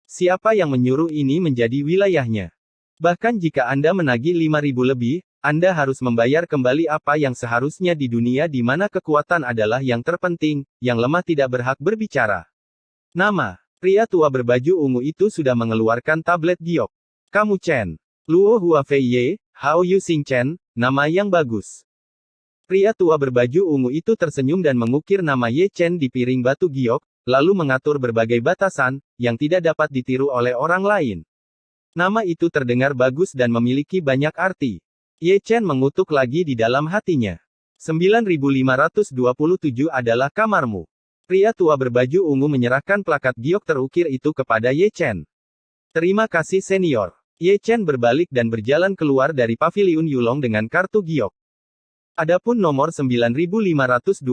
Siapa yang menyuruh ini menjadi wilayahnya? Bahkan jika Anda menagih 5.000 lebih, Anda harus membayar kembali apa yang seharusnya di dunia di mana kekuatan adalah yang terpenting, yang lemah tidak berhak berbicara. Nama. Pria tua berbaju ungu itu sudah mengeluarkan tablet giok. Kamu Chen. Luo Huafei Ye, Hao Yu Xing Chen, nama yang bagus. Pria tua berbaju ungu itu tersenyum dan mengukir nama Ye Chen di piring batu giok, lalu mengatur berbagai batasan, yang tidak dapat ditiru oleh orang lain. Nama itu terdengar bagus dan memiliki banyak arti. Ye Chen mengutuk lagi di dalam hatinya. 9.527 adalah kamarmu. Pria tua berbaju ungu menyerahkan plakat giok terukir itu kepada Ye Chen. Terima kasih senior. Ye Chen berbalik dan berjalan keluar dari paviliun Yulong dengan kartu giok. Adapun nomor 9.527,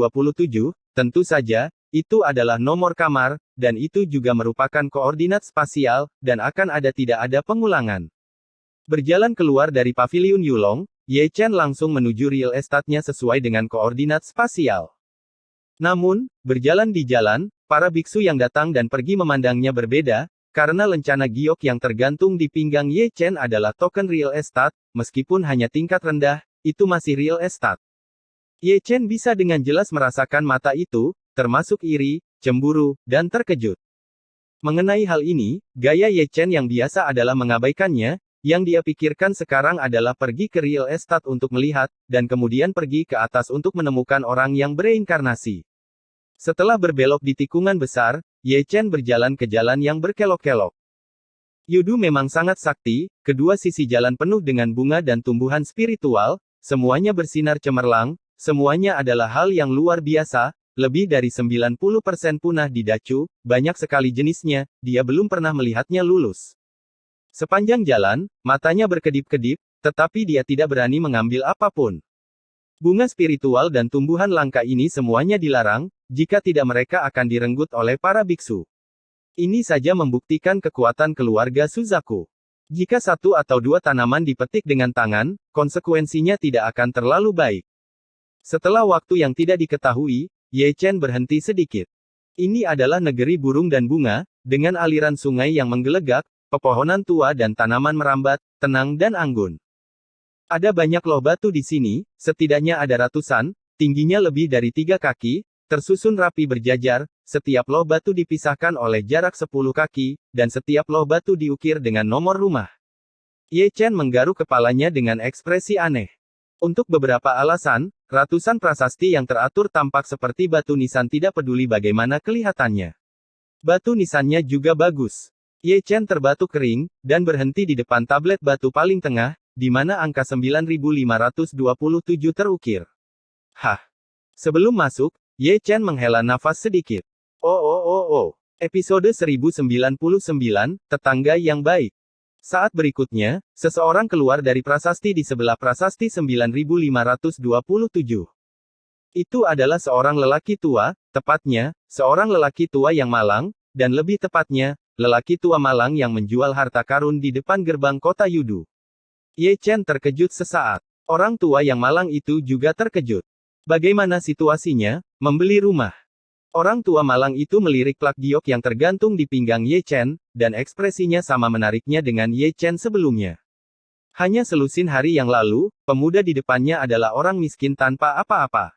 tentu saja, itu adalah nomor kamar, dan itu juga merupakan koordinat spasial, dan akan ada tidak ada pengulangan. Berjalan keluar dari paviliun Yulong, Ye Chen langsung menuju real estate-nya sesuai dengan koordinat spasial. Namun, berjalan di jalan, para biksu yang datang dan pergi memandangnya berbeda, karena lencana giok yang tergantung di pinggang Ye Chen adalah token real estate, meskipun hanya tingkat rendah, itu masih real estate. Ye Chen bisa dengan jelas merasakan mata itu, termasuk iri, cemburu, dan terkejut. Mengenai hal ini, gaya Ye Chen yang biasa adalah mengabaikannya, yang dia pikirkan sekarang adalah pergi ke real estate untuk melihat, dan kemudian pergi ke atas untuk menemukan orang yang bereinkarnasi. Setelah berbelok di tikungan besar, Ye Chen berjalan ke jalan yang berkelok-kelok. Yudu memang sangat sakti, kedua sisi jalan penuh dengan bunga dan tumbuhan spiritual, semuanya bersinar cemerlang, semuanya adalah hal yang luar biasa. Lebih dari 90% punah di Dacu, banyak sekali jenisnya, dia belum pernah melihatnya lulus. Sepanjang jalan, matanya berkedip-kedip, tetapi dia tidak berani mengambil apapun. Bunga spiritual dan tumbuhan langka ini semuanya dilarang, jika tidak mereka akan direnggut oleh para biksu. Ini saja membuktikan kekuatan keluarga Suzaku. Jika satu atau dua tanaman dipetik dengan tangan, konsekuensinya tidak akan terlalu baik. Setelah waktu yang tidak diketahui, Ye Chen berhenti sedikit. Ini adalah negeri burung dan bunga, dengan aliran sungai yang menggelegak, pepohonan tua dan tanaman merambat, tenang dan anggun. Ada banyak loh batu di sini, setidaknya ada ratusan, tingginya lebih dari 3 kaki, tersusun rapi berjajar, setiap loh batu dipisahkan oleh jarak 10 kaki, dan setiap loh batu diukir dengan nomor rumah. Ye Chen menggaruk kepalanya dengan ekspresi aneh. Untuk beberapa alasan, ratusan prasasti yang teratur tampak seperti batu nisan tidak peduli bagaimana kelihatannya. Batu nisannya juga bagus. Ye Chen terbatuk kering, dan berhenti di depan tablet batu paling tengah, di mana angka 9527 terukir. Hah. Sebelum masuk, Ye Chen menghela nafas sedikit. Episode 1099, Tetangga yang Baik. Saat berikutnya, seseorang keluar dari prasasti di sebelah prasasti 9527. Itu adalah seorang lelaki tua, tepatnya, seorang lelaki tua yang malang, dan lebih tepatnya, lelaki tua malang yang menjual harta karun di depan gerbang kota Yudu. Ye Chen terkejut sesaat. Orang tua yang malang itu juga terkejut. Bagaimana situasinya? Membeli rumah. Orang tua malang itu melirik plak giok yang tergantung di pinggang Ye Chen, dan ekspresinya sama menariknya dengan Ye Chen sebelumnya. Hanya selusin hari yang lalu, pemuda di depannya adalah orang miskin tanpa apa-apa.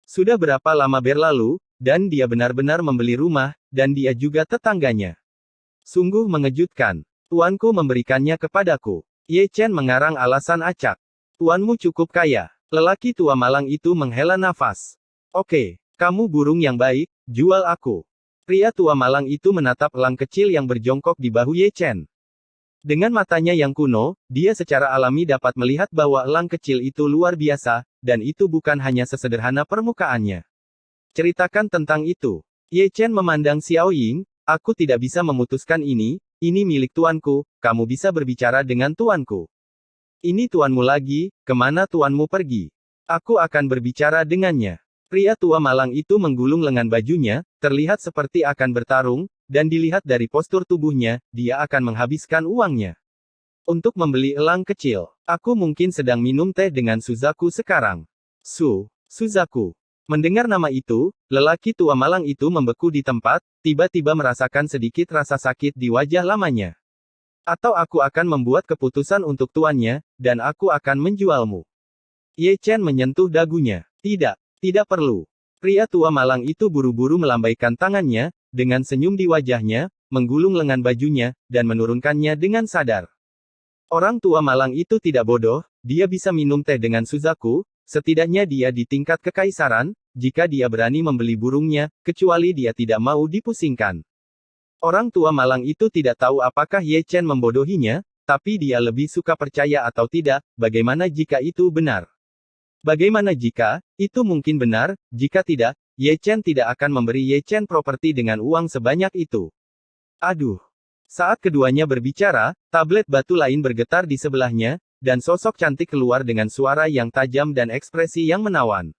Sudah berapa lama berlalu, dan dia benar-benar membeli rumah, dan dia juga tetangganya. Sungguh mengejutkan. Tuanku memberikannya kepadaku. Ye Chen mengarang alasan acak. Tuanmu cukup kaya. Lelaki tua malang itu menghela nafas. Oke. Kamu burung yang baik, jual aku. Pria tua malang itu menatap elang kecil yang berjongkok di bahu Ye Chen. Dengan matanya yang kuno, dia secara alami dapat melihat bahwa elang kecil itu luar biasa, dan itu bukan hanya sesederhana permukaannya. Ceritakan tentang itu. Ye Chen memandang Xiao Ying, aku tidak bisa memutuskan ini milik tuanku, kamu bisa berbicara dengan tuanku. Ini tuanmu lagi, kemana tuanmu pergi? Aku akan berbicara dengannya. Pria tua malang itu menggulung lengan bajunya, terlihat seperti akan bertarung, dan dilihat dari postur tubuhnya, dia akan menghabiskan uangnya. Untuk membeli elang kecil. Aku mungkin sedang minum teh dengan Suzaku sekarang. Suzaku. Mendengar nama itu, lelaki tua malang itu membeku di tempat, tiba-tiba merasakan sedikit rasa sakit di wajah lamanya. Atau aku akan membuat keputusan untuk tuannya, dan aku akan menjualmu. Ye Chen menyentuh dagunya. Tidak perlu. Pria tua malang itu buru-buru melambaikan tangannya, dengan senyum di wajahnya, menggulung lengan bajunya, dan menurunkannya dengan sadar. Orang tua malang itu tidak bodoh, dia bisa minum teh dengan Suzaku, setidaknya dia di tingkat kekaisaran, jika dia berani membeli burungnya, kecuali dia tidak mau dipusingkan. Orang tua malang itu tidak tahu apakah Ye Chen membodohinya, tapi dia lebih suka percaya atau tidak, bagaimana jika itu benar. Bagaimana jika itu mungkin benar? Jika tidak, Ye Chen tidak akan memberi Ye Chen properti dengan uang sebanyak itu. Aduh. Saat keduanya berbicara, tablet batu lain bergetar di sebelahnya, dan sosok cantik keluar dengan suara yang tajam dan ekspresi yang menawan.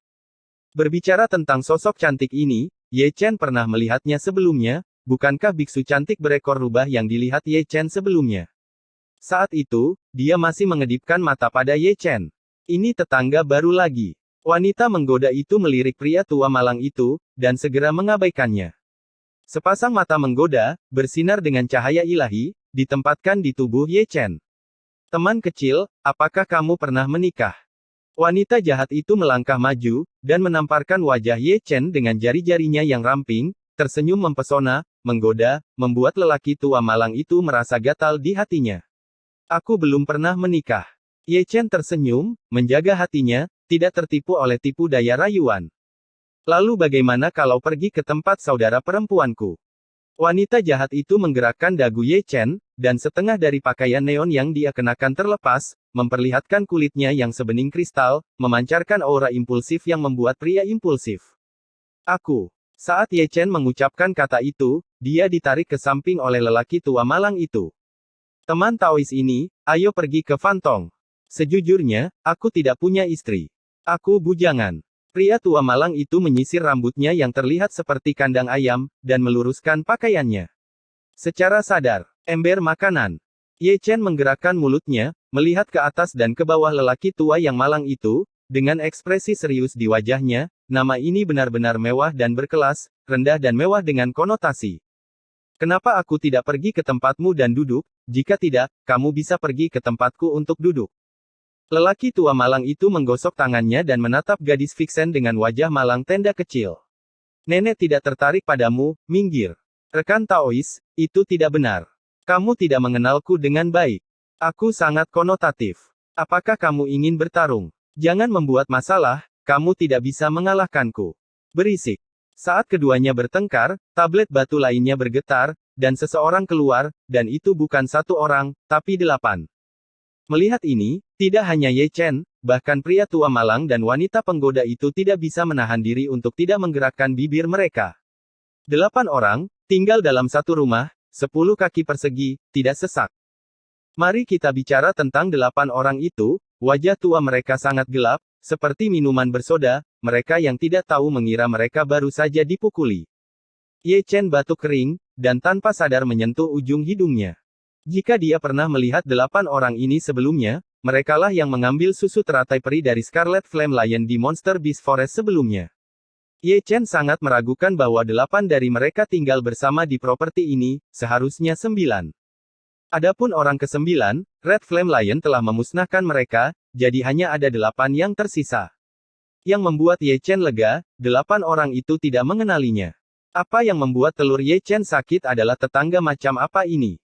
Berbicara tentang sosok cantik ini, Ye Chen pernah melihatnya sebelumnya, bukankah biksu cantik berekor rubah yang dilihat Ye Chen sebelumnya? Saat itu, dia masih mengedipkan mata pada Ye Chen. Ini tetangga baru lagi. Wanita menggoda itu melirik pria tua malang itu, dan segera mengabaikannya. Sepasang mata menggoda, bersinar dengan cahaya ilahi, ditempatkan di tubuh Ye Chen. Teman kecil, apakah kamu pernah menikah? Wanita jahat itu melangkah maju, dan menamparkan wajah Ye Chen dengan jari-jarinya yang ramping, tersenyum mempesona, menggoda, membuat lelaki tua malang itu merasa gatal di hatinya. Aku belum pernah menikah. Ye Chen tersenyum, menjaga hatinya, tidak tertipu oleh tipu daya rayuan. Lalu bagaimana kalau pergi ke tempat saudara perempuanku? Wanita jahat itu menggerakkan dagu Ye Chen, dan setengah dari pakaian neon yang dia kenakan terlepas, memperlihatkan kulitnya yang sebening kristal, memancarkan aura impulsif yang membuat pria impulsif. Aku. Saat Ye Chen mengucapkan kata itu, dia ditarik ke samping oleh lelaki tua malang itu. Teman Taois ini, ayo pergi ke Fantong. Sejujurnya, aku tidak punya istri. Aku bujangan. Pria tua malang itu menyisir rambutnya yang terlihat seperti kandang ayam, dan meluruskan pakaiannya. Secara sadar, ember makanan. Ye Chen menggerakkan mulutnya, melihat ke atas dan ke bawah lelaki tua yang malang itu, dengan ekspresi serius di wajahnya, nama ini benar-benar mewah dan berkelas, rendah dan mewah dengan konotasi. Kenapa aku tidak pergi ke tempatmu dan duduk? Jika tidak, kamu bisa pergi ke tempatku untuk duduk. Lelaki tua malang itu menggosok tangannya dan menatap gadis Vixen dengan wajah malang tenda kecil. Nenek tidak tertarik padamu, minggir. Rekan Taois, itu tidak benar. Kamu tidak mengenalku dengan baik. Aku sangat konotatif. Apakah kamu ingin bertarung? Jangan membuat masalah, kamu tidak bisa mengalahkanku. Berisik. Saat keduanya bertengkar, tablet batu lainnya bergetar, dan seseorang keluar, dan itu bukan satu orang, tapi 8. Melihat ini, tidak hanya Ye Chen, bahkan pria tua malang dan wanita penggoda itu tidak bisa menahan diri untuk tidak menggerakkan bibir mereka. 8 orang, tinggal dalam satu rumah, 10 kaki persegi, tidak sesak. Mari kita bicara tentang 8 orang itu, wajah tua mereka sangat gelap, seperti minuman bersoda, mereka yang tidak tahu mengira mereka baru saja dipukuli. Ye Chen batuk kering, dan tanpa sadar menyentuh ujung hidungnya. Jika dia pernah melihat 8 orang ini sebelumnya, merekalah yang mengambil susu teratai peri dari Scarlet Flame Lion di Monster Beast Forest sebelumnya. Ye Chen sangat meragukan bahwa 8 dari mereka tinggal bersama di properti ini, seharusnya 9. Adapun orang ke-9, Red Flame Lion telah memusnahkan mereka, jadi hanya ada 8 yang tersisa. Yang membuat Ye Chen lega, 8 orang itu tidak mengenalinya. Apa yang membuat telur Ye Chen sakit adalah tetangga macam apa ini?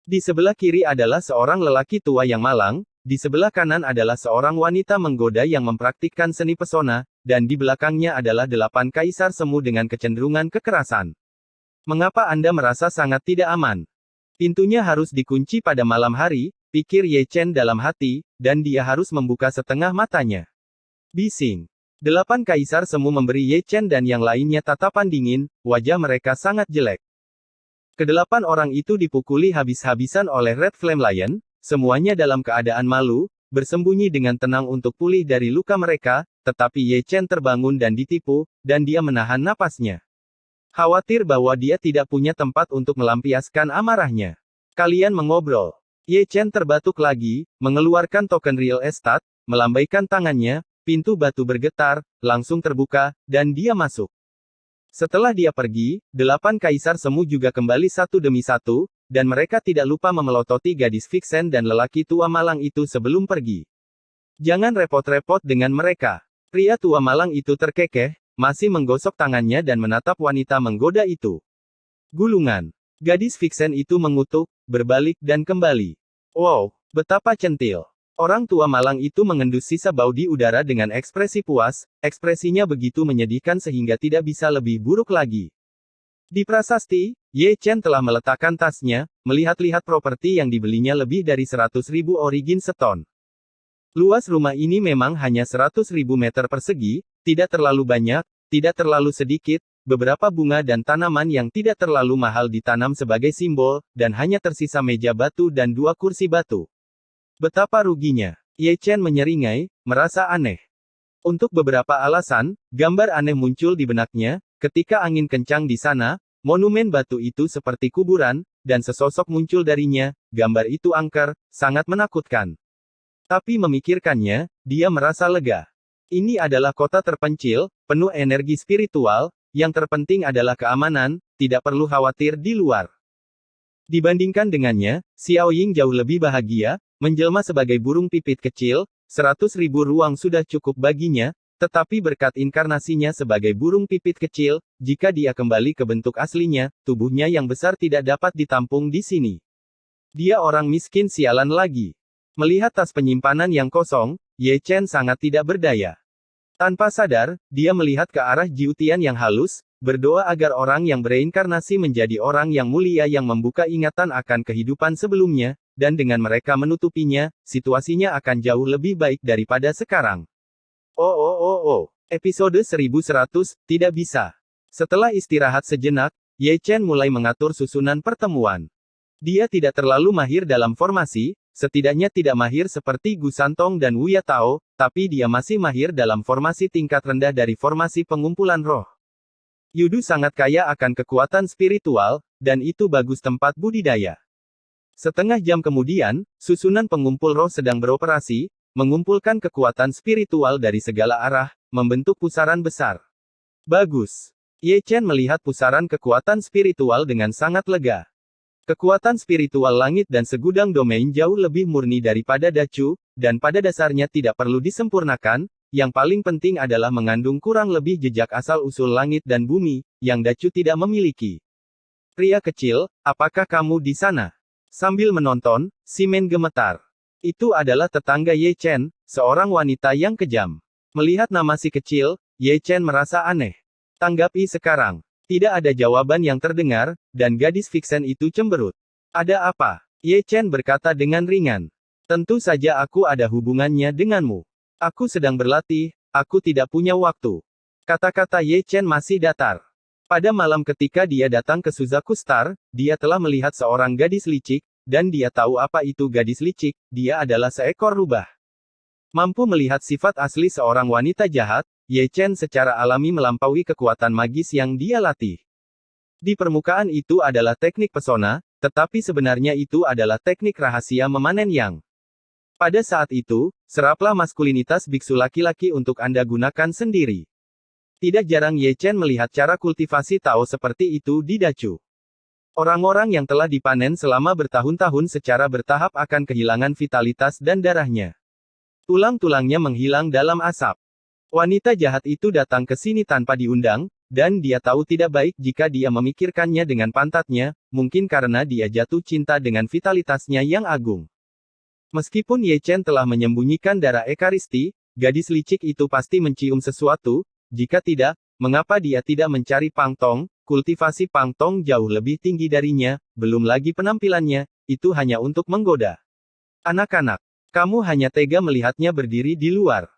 Di sebelah kiri adalah seorang lelaki tua yang malang, di sebelah kanan adalah seorang wanita menggoda yang mempraktikkan seni pesona, dan di belakangnya adalah 8 kaisar semu dengan kecenderungan kekerasan. Mengapa Anda merasa sangat tidak aman? Pintunya harus dikunci pada malam hari, pikir Ye Chen dalam hati, dan dia harus membuka setengah matanya. Bising. 8 kaisar semu memberi Ye Chen dan yang lainnya tatapan dingin, wajah mereka sangat jelek. Ke-8 orang itu dipukuli habis-habisan oleh Red Flame Lion, semuanya dalam keadaan malu, bersembunyi dengan tenang untuk pulih dari luka mereka, tetapi Ye Chen terbangun dan ditipu, dan dia menahan napasnya. Khawatir bahwa dia tidak punya tempat untuk melampiaskan amarahnya. Kalian mengobrol. Ye Chen terbatuk lagi, mengeluarkan token real estate, melambaikan tangannya, pintu batu bergetar, langsung terbuka, dan dia masuk. Setelah dia pergi, 8 kaisar semu juga kembali satu demi satu, dan mereka tidak lupa memelototi gadis Vixen dan lelaki tua malang itu sebelum pergi. Jangan repot-repot dengan mereka. Pria tua malang itu terkekeh, masih menggosok tangannya dan menatap wanita menggoda itu. Gulungan. Gadis Vixen itu mengutuk, berbalik dan kembali. Wow, betapa centil. Orang tua malang itu mengendus sisa bau di udara dengan ekspresi puas, ekspresinya begitu menyedihkan sehingga tidak bisa lebih buruk lagi. Di prasasti, Ye Chen telah meletakkan tasnya, melihat-lihat properti yang dibelinya lebih dari 100.000 origin stone. Luas rumah ini memang hanya 100.000 meter persegi, tidak terlalu banyak, tidak terlalu sedikit, beberapa bunga dan tanaman yang tidak terlalu mahal ditanam sebagai simbol, dan hanya tersisa meja batu dan 2 kursi batu. Betapa ruginya. Ye Chen menyeringai, merasa aneh. Untuk beberapa alasan, gambar aneh muncul di benaknya, Ketika angin kencang di sana, monumen batu itu seperti kuburan, dan sesosok muncul darinya, gambar itu angker, sangat menakutkan. Tapi memikirkannya, dia merasa lega. Ini adalah kota terpencil, penuh energi spiritual, yang terpenting adalah keamanan, tidak perlu khawatir di luar. Dibandingkan dengannya, Xiao Ying jauh lebih bahagia, menjelma sebagai burung pipit kecil, 100.000 ruang sudah cukup baginya, tetapi berkat inkarnasinya sebagai burung pipit kecil, jika dia kembali ke bentuk aslinya, tubuhnya yang besar tidak dapat ditampung di sini. Dia orang miskin sialan lagi. Melihat tas penyimpanan yang kosong, Ye Chen sangat tidak berdaya. Tanpa sadar, dia melihat ke arah Jiutian yang halus, berdoa agar orang yang bereinkarnasi menjadi orang yang mulia yang membuka ingatan akan kehidupan sebelumnya, dan dengan mereka menutupinya, situasinya akan jauh lebih baik daripada sekarang. Episode 1100, tidak bisa. Setelah istirahat sejenak, Ye Chen mulai mengatur susunan pertemuan. Dia tidak terlalu mahir dalam formasi, setidaknya tidak mahir seperti Gu Santong dan Wu Yatao, tapi dia masih mahir dalam formasi tingkat rendah dari formasi pengumpulan roh. Yudu sangat kaya akan kekuatan spiritual, dan itu bagus tempat budidaya. Setengah jam kemudian, susunan pengumpul roh sedang beroperasi, mengumpulkan kekuatan spiritual dari segala arah, membentuk pusaran besar. Bagus. Ye Chen melihat pusaran kekuatan spiritual dengan sangat lega. Kekuatan spiritual langit dan segudang domain jauh lebih murni daripada Dacu, dan pada dasarnya tidak perlu disempurnakan, yang paling penting adalah mengandung kurang lebih jejak asal-usul langit dan bumi, yang Dacu tidak memiliki. Pria kecil, apakah kamu di sana? Sambil menonton, Simen gemetar. Itu adalah tetangga Ye Chen, seorang wanita yang kejam. Melihat nama si kecil, Ye Chen merasa aneh. Tanggapi sekarang. Tidak ada jawaban yang terdengar, dan gadis Vixen itu cemberut. Ada apa? Ye Chen berkata dengan ringan. Tentu saja aku ada hubungannya denganmu. Aku sedang berlatih, aku tidak punya waktu. Kata-kata Ye Chen masih datar. Pada malam ketika dia datang ke Suzaku Star, dia telah melihat seorang gadis licik, dan dia tahu apa itu gadis licik, dia adalah seekor rubah. Mampu melihat sifat asli seorang wanita jahat, Ye Chen secara alami melampaui kekuatan magis yang dia latih. Di permukaan itu adalah teknik pesona, tetapi sebenarnya itu adalah teknik rahasia memanen yang. Pada saat itu, seraplah maskulinitas biksu laki-laki untuk Anda gunakan sendiri. Tidak jarang Ye Chen melihat cara kultivasi Tao seperti itu di Dacu. Orang-orang yang telah dipanen selama bertahun-tahun secara bertahap akan kehilangan vitalitas dan darahnya. Tulang-tulangnya menghilang dalam asap. Wanita jahat itu datang ke sini tanpa diundang, dan dia tahu tidak baik jika dia memikirkannya dengan pantatnya, mungkin karena dia jatuh cinta dengan vitalitasnya yang agung. Meskipun Ye Chen telah menyembunyikan darah Ekaristi, gadis licik itu pasti mencium sesuatu, jika tidak, mengapa dia tidak mencari Pang Tong? Kultivasi Pang Tong jauh lebih tinggi darinya, belum lagi penampilannya, itu hanya untuk menggoda. Anak-anak, kamu hanya tega melihatnya berdiri di luar.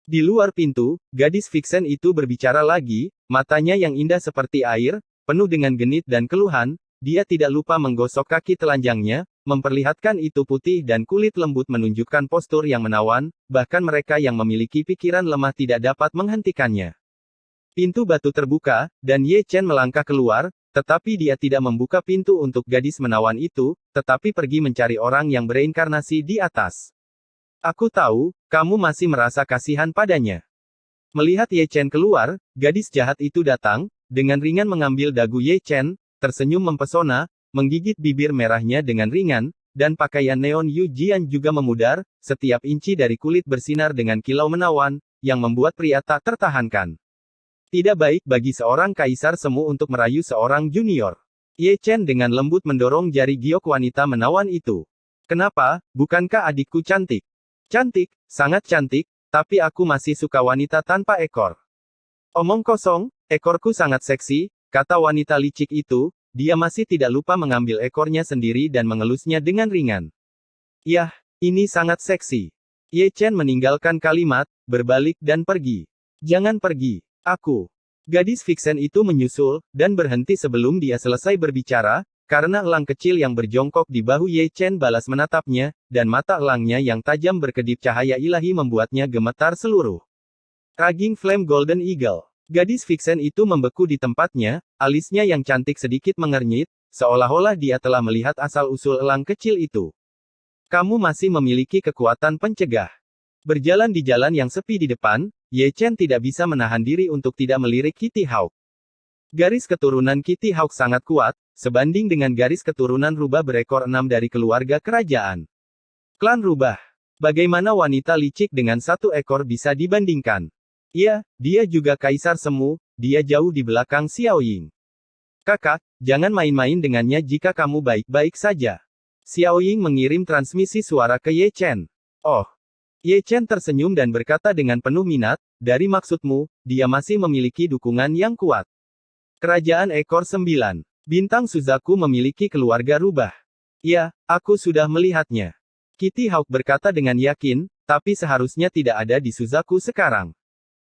Di luar pintu, gadis Vixen itu berbicara lagi, matanya yang indah seperti air, penuh dengan genit dan keluhan, dia tidak lupa menggosok kaki telanjangnya, memperlihatkan itu putih dan kulit lembut menunjukkan postur yang menawan, bahkan mereka yang memiliki pikiran lemah tidak dapat menghentikannya. Pintu batu terbuka, dan Ye Chen melangkah keluar, tetapi dia tidak membuka pintu untuk gadis menawan itu, tetapi pergi mencari orang yang bereinkarnasi di atas. Aku tahu, kamu masih merasa kasihan padanya. Melihat Ye Chen keluar, gadis jahat itu datang, dengan ringan mengambil dagu Ye Chen, tersenyum mempesona, menggigit bibir merahnya dengan ringan, dan pakaian neon Yu Jian juga memudar, setiap inci dari kulit bersinar dengan kilau menawan, yang membuat pria tak tertahankan. Tidak baik bagi seorang kaisar semu untuk merayu seorang junior. Ye Chen dengan lembut mendorong jari giok wanita menawan itu. Kenapa, bukankah adikku cantik? Cantik, sangat cantik, tapi aku masih suka wanita tanpa ekor. Omong kosong, ekorku sangat seksi, kata wanita licik itu, dia masih tidak lupa mengambil ekornya sendiri dan mengelusnya dengan ringan. Yah, ini sangat seksi. Ye Chen meninggalkan kalimat, berbalik dan pergi. Jangan pergi. Aku. Gadis Vixen itu menyusul, dan berhenti sebelum dia selesai berbicara, karena elang kecil yang berjongkok di bahu Ye Chen balas menatapnya, dan mata elangnya yang tajam berkedip cahaya ilahi membuatnya gemetar seluruh. Raging Flame Golden Eagle. Gadis Vixen itu membeku di tempatnya, alisnya yang cantik sedikit mengernyit, seolah-olah dia telah melihat asal-usul elang kecil itu. Kamu masih memiliki kekuatan pencegah. Berjalan di jalan yang sepi di depan, Ye Chen tidak bisa menahan diri untuk tidak melirik Kitty Hawk. Garis keturunan Kitty Hawk sangat kuat, sebanding dengan garis keturunan rubah berekor 6 dari keluarga kerajaan. Klan rubah. Bagaimana wanita licik dengan satu ekor bisa dibandingkan? Iya, dia juga kaisar semu, dia jauh di belakang Xiao Ying. Kakak, jangan main-main dengannya jika kamu baik-baik saja. Xiao Ying mengirim transmisi suara ke Ye Chen. Oh. Ye Chen tersenyum dan berkata dengan penuh minat, dari maksudmu, dia masih memiliki dukungan yang kuat. Kerajaan ekor 9. Bintang Suzaku memiliki keluarga rubah. Ya, aku sudah melihatnya. Kitty Hawk berkata dengan yakin, tapi seharusnya tidak ada di Suzaku sekarang.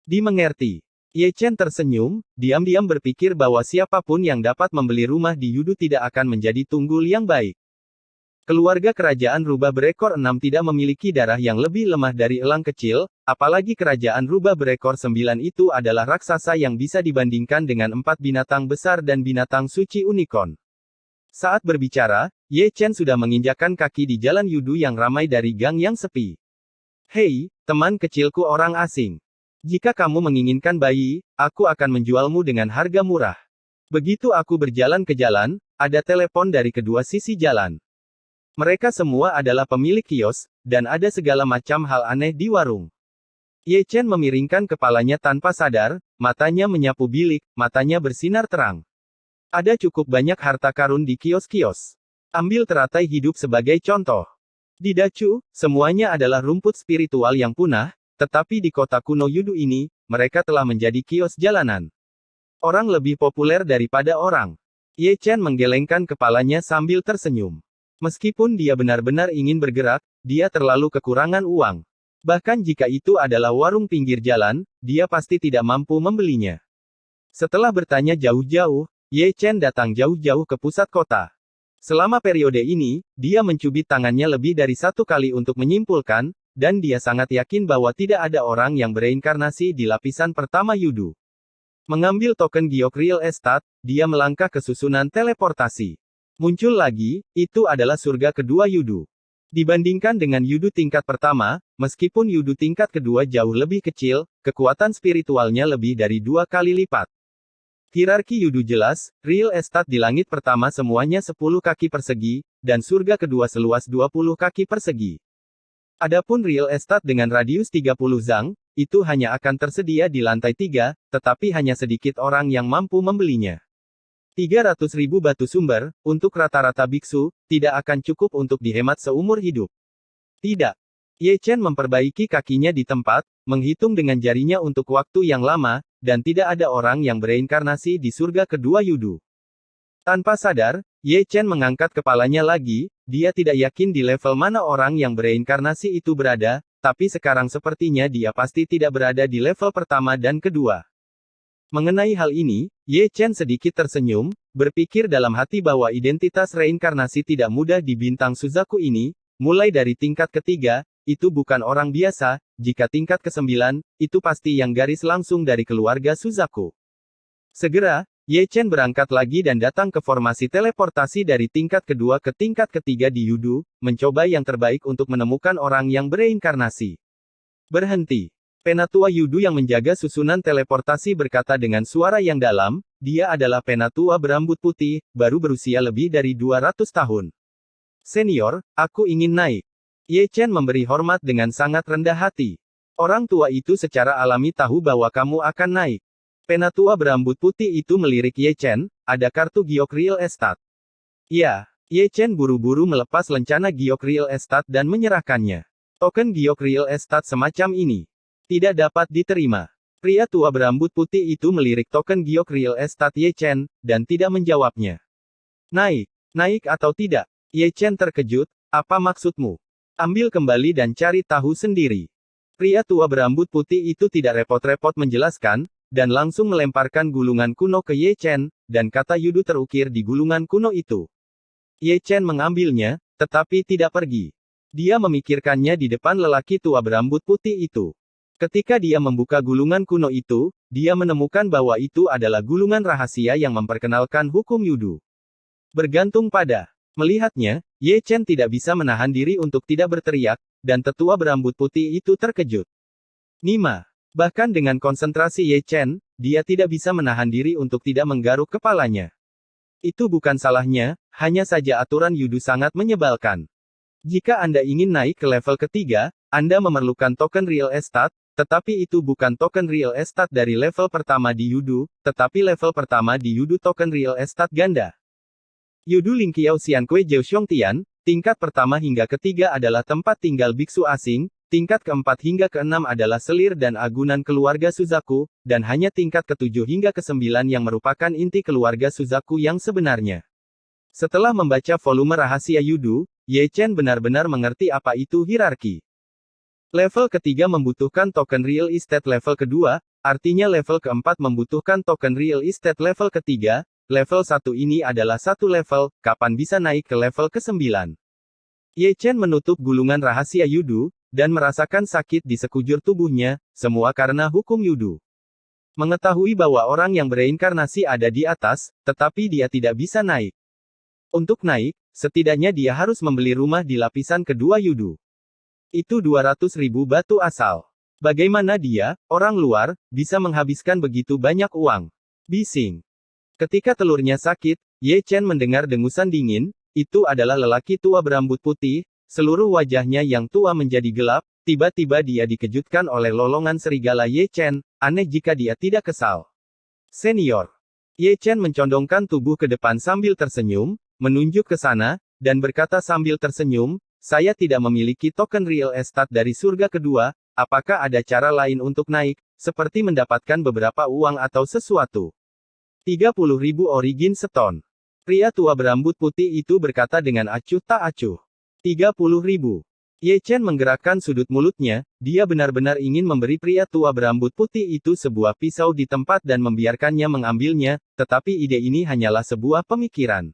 Dimengerti. Ye Chen tersenyum, diam-diam berpikir bahwa siapapun yang dapat membeli rumah di Yudu tidak akan menjadi tunggul yang baik. Keluarga kerajaan rubah berekor 6 tidak memiliki darah yang lebih lemah dari elang kecil, apalagi kerajaan rubah berekor 9 itu adalah raksasa yang bisa dibandingkan dengan 4 binatang besar dan binatang suci unicorn. Saat berbicara, Ye Chen sudah menginjakkan kaki di jalan Yudu yang ramai dari gang yang sepi. Hei, teman kecilku orang asing. Jika kamu menginginkan bayi, aku akan menjualmu dengan harga murah. Begitu aku berjalan ke jalan, ada telepon dari kedua sisi jalan. Mereka semua adalah pemilik kios, dan ada segala macam hal aneh di warung. Ye Chen memiringkan kepalanya tanpa sadar, matanya menyapu bilik, matanya bersinar terang. Ada cukup banyak harta karun di kios-kios. Ambil teratai hidup sebagai contoh. Di Dacu, semuanya adalah rumput spiritual yang punah, tetapi di kota kuno Yudu ini, mereka telah menjadi kios jalanan. Orang lebih populer daripada orang. Ye Chen menggelengkan kepalanya sambil tersenyum. Meskipun dia benar-benar ingin bergerak, dia terlalu kekurangan uang. Bahkan jika itu adalah warung pinggir jalan, dia pasti tidak mampu membelinya. Setelah bertanya jauh-jauh, Ye Chen datang jauh-jauh ke pusat kota. Selama periode ini, dia mencubit tangannya lebih dari 1 kali untuk menyimpulkan, dan dia sangat yakin bahwa tidak ada orang yang bereinkarnasi di lapisan pertama Yudu. Mengambil token giok real estate, dia melangkah ke susunan teleportasi. Muncul lagi, itu adalah surga kedua Yudu. Dibandingkan dengan Yudu tingkat pertama, meskipun Yudu tingkat kedua jauh lebih kecil, kekuatan spiritualnya lebih dari 2 kali lipat. Hierarki Yudu jelas, real estate di langit pertama semuanya 10 kaki persegi, dan surga kedua seluas 20 kaki persegi. Adapun real estate dengan radius 30 zang, itu hanya akan tersedia di lantai 3, tetapi hanya sedikit orang yang mampu membelinya. 300.000 batu sumber, untuk rata-rata biksu, tidak akan cukup untuk dihemat seumur hidup. Tidak. Ye Chen memperbaiki kakinya di tempat, menghitung dengan jarinya untuk waktu yang lama, dan tidak ada orang yang bereinkarnasi di surga kedua Yudu. Tanpa sadar, Ye Chen mengangkat kepalanya lagi, dia tidak yakin di level mana orang yang bereinkarnasi itu berada, tapi sekarang sepertinya dia pasti tidak berada di level pertama dan kedua. Mengenai hal ini, Ye Chen sedikit tersenyum, berpikir dalam hati bahwa identitas reinkarnasi tidak mudah di bintang Suzaku ini, mulai dari tingkat ketiga, itu bukan orang biasa, jika tingkat ke-9, itu pasti yang garis langsung dari keluarga Suzaku. Segera, Ye Chen berangkat lagi dan datang ke formasi teleportasi dari tingkat kedua ke tingkat ketiga di Yudu, mencoba yang terbaik untuk menemukan orang yang bereinkarnasi. Berhenti. Penatua Yudu yang menjaga susunan teleportasi berkata dengan suara yang dalam, dia adalah penatua berambut putih, baru berusia lebih dari 200 tahun. Senior, aku ingin naik. Ye Chen memberi hormat dengan sangat rendah hati. Orang tua itu secara alami tahu bahwa kamu akan naik. Penatua berambut putih itu melirik Ye Chen, ada kartu giok real estate. Ya, Ye Chen buru-buru melepas lencana giok real estate dan menyerahkannya. Token giok real estate semacam ini tidak dapat diterima. Pria tua berambut putih itu melirik token giok real estate Ye Chen, dan tidak menjawabnya. Naik atau tidak? Ye Chen terkejut, apa maksudmu? Ambil kembali dan cari tahu sendiri. Pria tua berambut putih itu tidak repot-repot menjelaskan, dan langsung melemparkan gulungan kuno ke Ye Chen, dan kata Yudu terukir di gulungan kuno itu. Ye Chen mengambilnya, tetapi tidak pergi. Dia memikirkannya di depan lelaki tua berambut putih itu. Ketika dia membuka gulungan kuno itu, dia menemukan bahwa itu adalah gulungan rahasia yang memperkenalkan hukum Yudu. Bergantung pada. Melihatnya, Ye Chen tidak bisa menahan diri untuk tidak berteriak, dan tetua berambut putih itu terkejut. Nima. Bahkan dengan konsentrasi Ye Chen, dia tidak bisa menahan diri untuk tidak menggaruk kepalanya. Itu bukan salahnya, hanya saja aturan Yudu sangat menyebalkan. Jika Anda ingin naik ke level ketiga, Anda memerlukan token real estate, tetapi itu bukan token real estate dari level pertama di Yudu, tetapi level pertama di Yudu token real estate ganda. Yudu Lingqiao Xiankui Jiao Xiongtian, tingkat pertama hingga ketiga adalah tempat tinggal biksu asing, tingkat keempat hingga keenam adalah selir dan agunan keluarga Suzaku, dan hanya tingkat ketujuh hingga kesembilan yang merupakan inti keluarga Suzaku yang sebenarnya. Setelah membaca volume rahasia Yudu, Ye Chen benar-benar mengerti apa itu hierarki. Level ketiga membutuhkan token real estate level kedua, artinya level keempat membutuhkan token real estate level ketiga. Level 1 ini adalah satu level, kapan bisa naik ke level ke-9? Ye Chen menutup gulungan rahasia Yudu, dan merasakan sakit di sekujur tubuhnya, semua karena hukum Yudu. Mengetahui bahwa orang yang bereinkarnasi ada di atas, tetapi dia tidak bisa naik. Untuk naik, setidaknya dia harus membeli rumah di lapisan kedua Yudu. Itu 200.000 batu asal. Bagaimana dia, orang luar, bisa menghabiskan begitu banyak uang? Bising. Ketika telurnya sakit, Ye Chen mendengar dengusan dingin, itu adalah lelaki tua berambut putih, seluruh wajahnya yang tua menjadi gelap, tiba-tiba dia dikejutkan oleh lolongan serigala Ye Chen, aneh jika dia tidak kesal. Senior. Ye Chen mencondongkan tubuh ke depan sambil tersenyum, menunjuk ke sana, dan berkata sambil tersenyum, saya tidak memiliki token real estate dari surga kedua, apakah ada cara lain untuk naik, seperti mendapatkan beberapa uang atau sesuatu? 30.000 origin stone. Pria tua berambut putih itu berkata dengan acuh tak acuh. 30.000. Ye Chen menggerakkan sudut mulutnya, dia benar-benar ingin memberi pria tua berambut putih itu sebuah pisau di tempat dan membiarkannya mengambilnya, tetapi ide ini hanyalah sebuah pemikiran.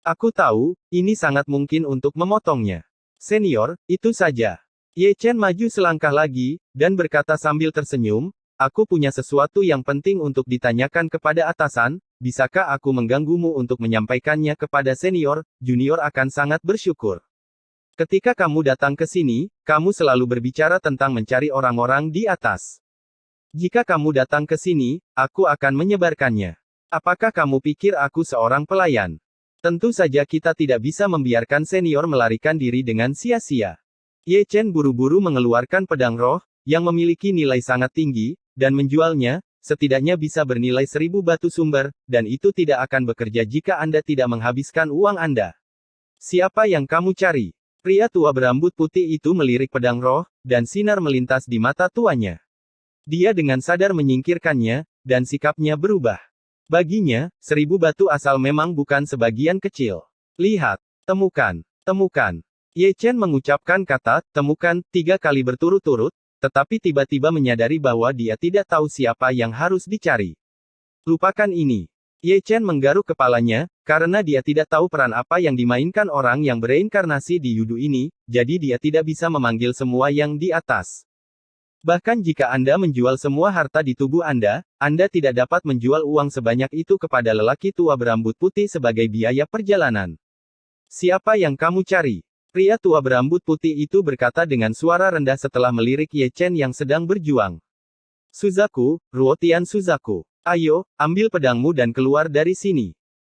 Aku tahu, ini sangat mungkin untuk memotongnya. Senior, itu saja. Ye Chen maju selangkah lagi, dan berkata sambil tersenyum, aku punya sesuatu yang penting untuk ditanyakan kepada atasan, bisakah aku mengganggumu untuk menyampaikannya kepada senior, junior akan sangat bersyukur. Ketika kamu datang ke sini, kamu selalu berbicara tentang mencari orang-orang di atas. Jika kamu datang ke sini, aku akan menyebarkannya. Apakah kamu pikir aku seorang pelayan? Tentu saja kita tidak bisa membiarkan senior melarikan diri dengan sia-sia. Ye Chen buru-buru mengeluarkan pedang roh, yang memiliki nilai sangat tinggi, dan menjualnya, setidaknya bisa bernilai 1000 batu sumber, dan itu tidak akan bekerja jika Anda tidak menghabiskan uang Anda. Siapa yang kamu cari? Pria tua berambut putih itu melirik pedang roh, dan sinar melintas di mata tuanya. Dia dengan sadar menyingkirkannya, dan sikapnya berubah. Baginya, 1000 batu asal memang bukan sebagian kecil. Lihat, temukan, temukan. Ye Chen mengucapkan kata, temukan, 3 kali berturut-turut, tetapi tiba-tiba menyadari bahwa dia tidak tahu siapa yang harus dicari. Lupakan ini. Ye Chen menggaruk kepalanya, karena dia tidak tahu peran apa yang dimainkan orang yang bereinkarnasi di Yudu ini, jadi dia tidak bisa memanggil semua yang di atas. Bahkan jika Anda menjual semua harta di tubuh Anda tidak dapat menjual uang sebanyak itu kepada lelaki tua berambut putih sebagai biaya perjalanan. Siapa yang kamu cari? Pria tua berambut putih itu berkata dengan suara rendah setelah melirik Ye Chen yang sedang berjuang. Suzaku, Ruotian Suzaku. Ayo, ambil pedangmu dan keluar dari sini.